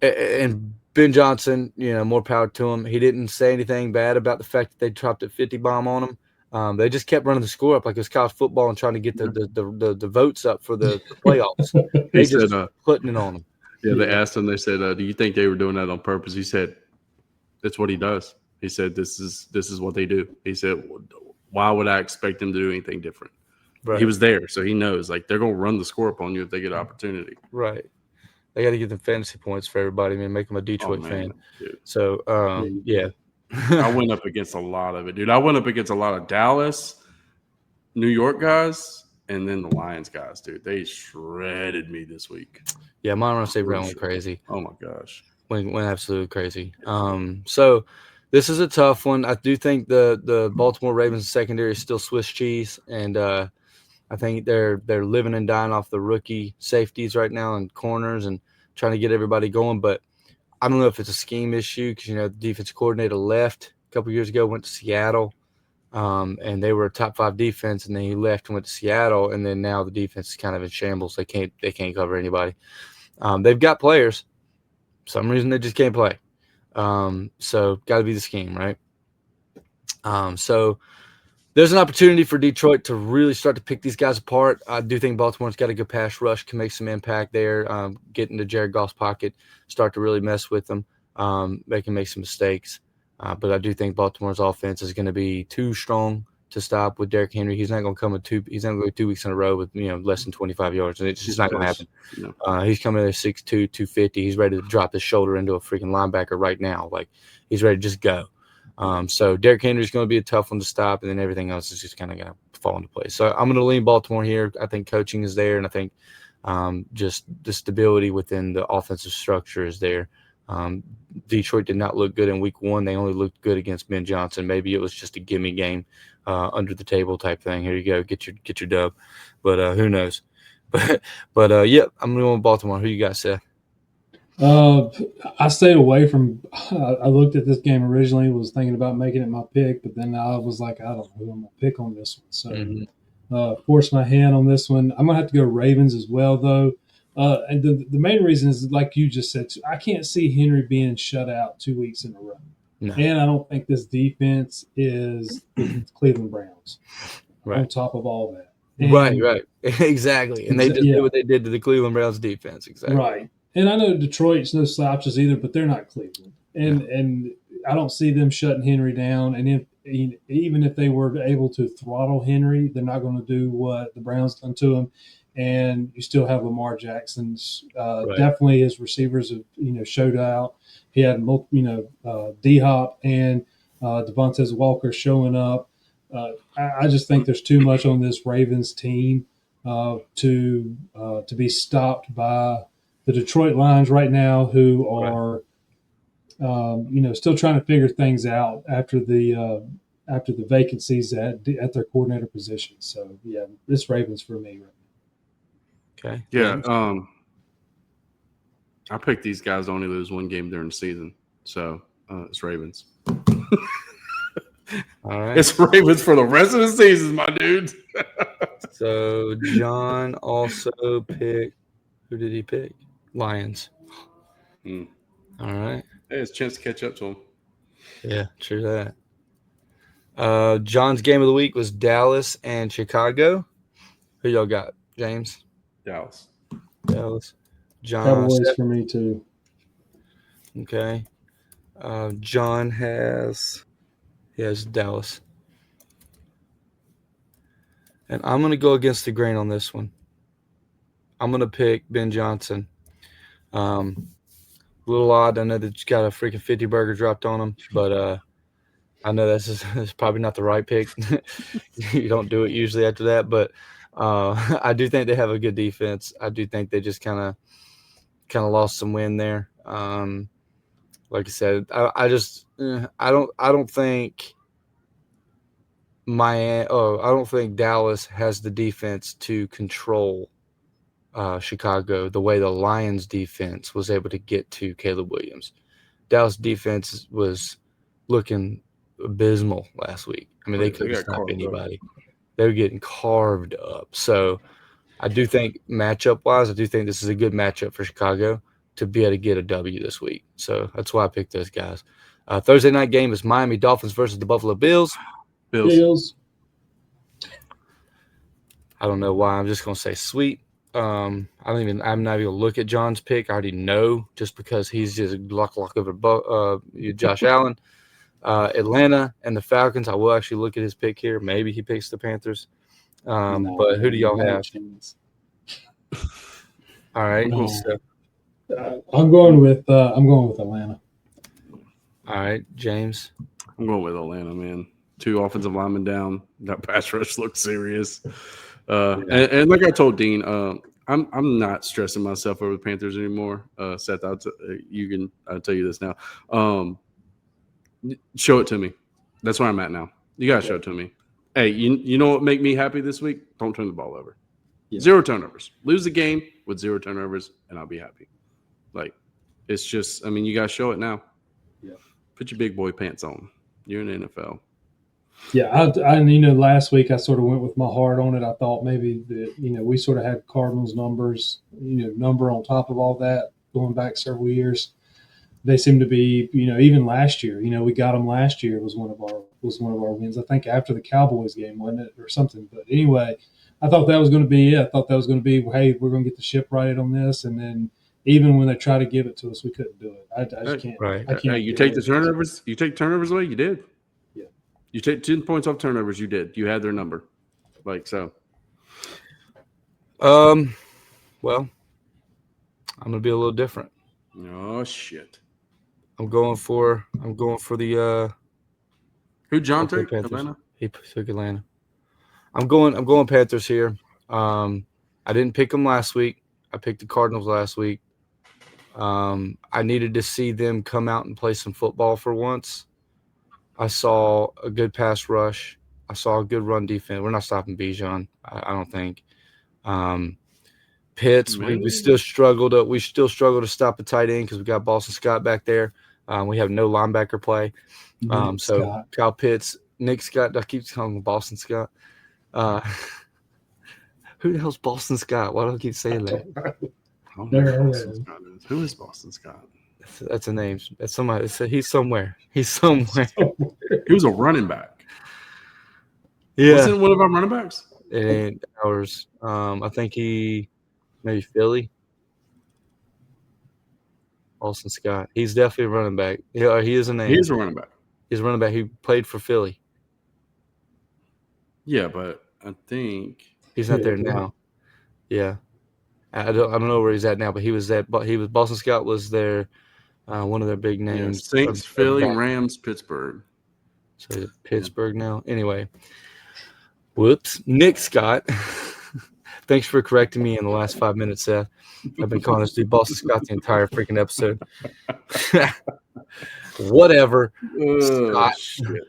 and Ben Johnson, more power to him. He didn't say anything bad about the fact that they dropped a 50 bomb on him. They just kept running the score up like it was college football and trying to get the votes up for the playoffs. They just putting it on them. Yeah, they asked him. They said, "Do you think they were doing that on purpose?" He said, "That's what he does." He said, "This is what they do." He said, "Why would I expect them to do anything different?" Right. He was there, so he knows. Like they're gonna run the score up on you if they get an opportunity. Right. They got to get the fantasy points for everybody. I mean, make them a Detroit fan. Dude. So, yeah. I went up against a lot of it, dude. I went up against a lot of Dallas, New York guys, and then the Lions guys, dude. They shredded me this week. Yeah, Monroe State Brown went crazy. Oh my gosh, went absolutely crazy. So This is a tough one. I do think the Baltimore Ravens secondary is still Swiss cheese, and I think they're living and dying off the rookie safeties right now and corners and trying to get everybody going. But I don't know if it's a scheme issue because the defensive coordinator left a couple years ago, went to Seattle, and they were a top 5 defense, and then he left and went to Seattle, and then now the defense is kind of in shambles. They can't cover anybody. They've got players. For some reason they just can't play. So got to be the scheme, right? So there's an opportunity for Detroit to really start to pick these guys apart. I do think Baltimore's got a good pass rush, can make some impact there, get into Jared Goff's pocket, start to really mess with them. They can make some mistakes. But I do think Baltimore's offense is going to be too strong to stop with Derrick Henry. He's not going to come he's not going to go 2 weeks in a row with less than 25 yards, and it's just not going to happen. No. He's coming in at 6'2", 250. He's ready to drop his shoulder into a freaking linebacker right now. Like, he's ready to just go. So Derrick Henry's going to be a tough one to stop, and then everything else is just kind of going to fall into place. So I'm going to lean Baltimore here. I think coaching is there, and I think just the stability within the offensive structure is there. Detroit did not look good in week 1. They only looked good against Ben Johnson. Maybe it was just a gimme game, under the table type thing. Here you go, get your dub. But who knows? But yeah, I'm going with Baltimore. Who you got, Seth? I stayed away from. I looked at this game originally, was thinking about making it my pick, but then I was like, I don't know who I'm gonna pick on this one. So forced my hand on this one. I'm gonna have to go Ravens as well, though. And the main reason is, like you just said, I can't see Henry being shut out 2 weeks in a row. No. And I don't think this defense is the Cleveland Browns. Right. On top of all that. And, right. Exactly. And they just did what they did to the Cleveland Browns defense. Exactly. Right. And I know Detroit's no slouches either, but they're not Cleveland. And I don't see them shutting Henry down. And even if they were able to throttle Henry, they're not going to do what the Browns done to him. And you still have Lamar Jackson's definitely his receivers have showed out. He had D-Hop and Devontae Walker showing up. I just think there's too much on this Ravens team to be stopped by the Detroit Lions right now, who are still trying to figure things out after the vacancies at their coordinator position. So yeah, this Ravens for me right now. Okay. Yeah. I picked these guys to only lose one game during the season. So it's Ravens. All right. It's Ravens for the rest of the season, my dude. So John also picked – who did he pick? Lions. All right. Hey, it's a chance to catch up to him. Yeah, true that. John's game of the week was Dallas and Chicago. Who y'all got, James? Dallas. John. Cowboys for me too. Okay. John has Dallas. And I'm going to go against the grain on this one. I'm going to pick Ben Johnson. A little odd. I know that you got a freaking 50 burger dropped on him, but I know this is probably not the right pick. You don't do it usually after that, but I do think they have a good defense. I do think they just kind of lost some wind there. Like I said, I don't think I don't think Dallas has the defense to control Chicago the way the Lions defense was able to get to Caleb Williams. Dallas defense was looking abysmal last week. I mean, they couldn't stop anybody. They were getting carved up. So I do think matchup-wise, I do think this is a good matchup for Chicago to be able to get a W this week. So that's why I picked those guys. Thursday night game is Miami Dolphins versus the Buffalo Bills. Bills. I don't know why. I'm just going to say sweet. I'm not even going to look at John's pick. I already know just because he's just lock over Josh Allen. Atlanta and the Falcons. I will actually look at his pick here. Maybe he picks the Panthers. But who do y'all have? All right. No. I'm going with Atlanta. All right, James. I'm going with Atlanta, man. 2 offensive linemen down. That pass rush looks serious. And like I told Dean, I'm not stressing myself over the Panthers anymore. Seth, I'll tell you this now. Show it to me. That's where I'm at now. You gotta show it to me. Hey, you know what make me happy this week? Don't turn the ball over. Yeah. 0 turnovers. Lose the game with 0 turnovers, and I'll be happy. Like, it's just, I mean, you gotta show it now. Yeah. Put your big boy pants on. You're in the NFL. Yeah, I last week I sort of went with my heart on it. I thought maybe that we sort of had Cardinals numbers, number on top of all that going back several years. They seem to be, even last year. We got them last year. Was one of our wins. I think after the Cowboys game, wasn't it, or something? But anyway, I thought that was going to be it. I thought that was going to be, hey, we're going to get the ship righted on this, and then even when they try to give it to us, we couldn't do it. I just can't. Right. I can't. Hey, you take the turnovers. You take turnovers away. You did. Yeah. You take 10 points off turnovers. You did. You had their number. Like so. Well, I'm gonna be a little different. Oh shit. I'm going for the Who John okay, took? Panthers. Atlanta? He took Atlanta. I'm going Panthers here. I didn't pick them last week. I picked the Cardinals last week. I needed to see them come out and play some football for once. I saw a good pass rush. I saw a good run defense. We're not stopping Bijan, I don't think. Pitts, we still struggle to stop a tight end because we got Boston Scott back there. We have no linebacker play. So Kyle Pitts, Nick Scott, I keep calling him Boston Scott. Who the hell's Boston Scott? Why do I keep saying that? Who is Boston Scott? That's a name. That's somebody. He's somewhere. He's somewhere. He was a running back. Yeah. Wasn't one of our running backs? It ain't ours. I think maybe Philly. Boston Scott. He's definitely a running back. Yeah, he is a name. He is a running back. He's a running back. He played for Philly. Yeah, but I think he's not there now. Yeah. I don't know where he's at now, but he was Boston Scott was their one of their big names. Yeah, Saints, Philly, Rams, Pittsburgh. So he's at Pittsburgh now. Anyway. Whoops. Nick Scott. Thanks for correcting me in the last 5 minutes, Seth. I've been calling this dude Boston Scott the entire freaking episode. Whatever. Scott. Shit.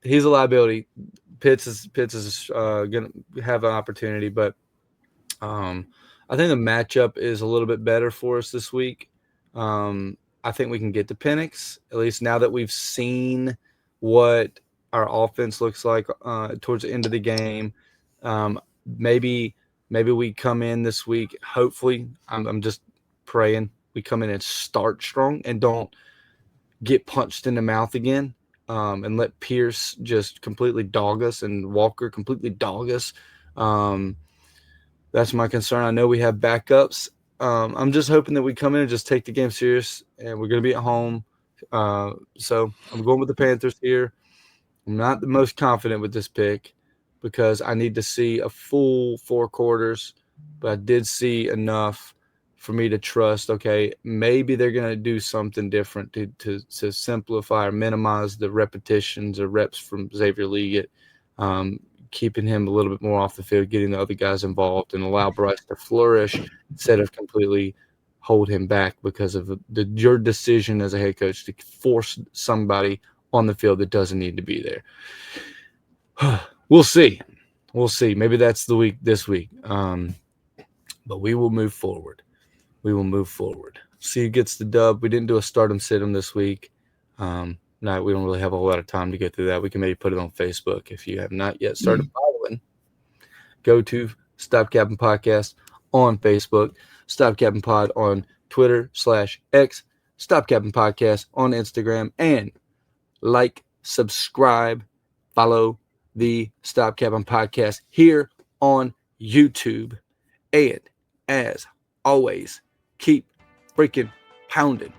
He's a liability. Pitts is gonna have an opportunity, but I think the matchup is a little bit better for us this week. I think we can get to Penix, at least now that we've seen what our offense looks like towards the end of the game. Maybe we come in this week. Hopefully, I'm just praying we come in and start strong and don't get punched in the mouth again, and let Pierce just completely dog us and Walker completely dog us. That's my concern. I know we have backups. I'm just hoping that we come in and just take the game serious, and we're going to be at home. So I'm going with the Panthers here. I'm not the most confident with this pick because I need to see a full 4 quarters, but I did see enough for me to trust, okay, maybe they're going to do something different to simplify or minimize the repetitions or reps from Xavier Leggett, keeping him a little bit more off the field, getting the other guys involved, and allow Bryce to flourish instead of completely hold him back because of your decision as a head coach to force somebody on the field that doesn't need to be there. We'll see. Maybe that's this week. But we will move forward. See who gets the dub. We didn't do a start 'em sit 'em this week. No, we don't really have a whole lot of time to go through that. We can maybe put it on Facebook. If you have not yet started following, go to Stop Capping Podcast on Facebook, Stop Capping Pod on Twitter/X, Stop Capping Podcast on Instagram, and like, subscribe, follow the Stop Capping Podcast here on YouTube. And as always, keep freaking pounding.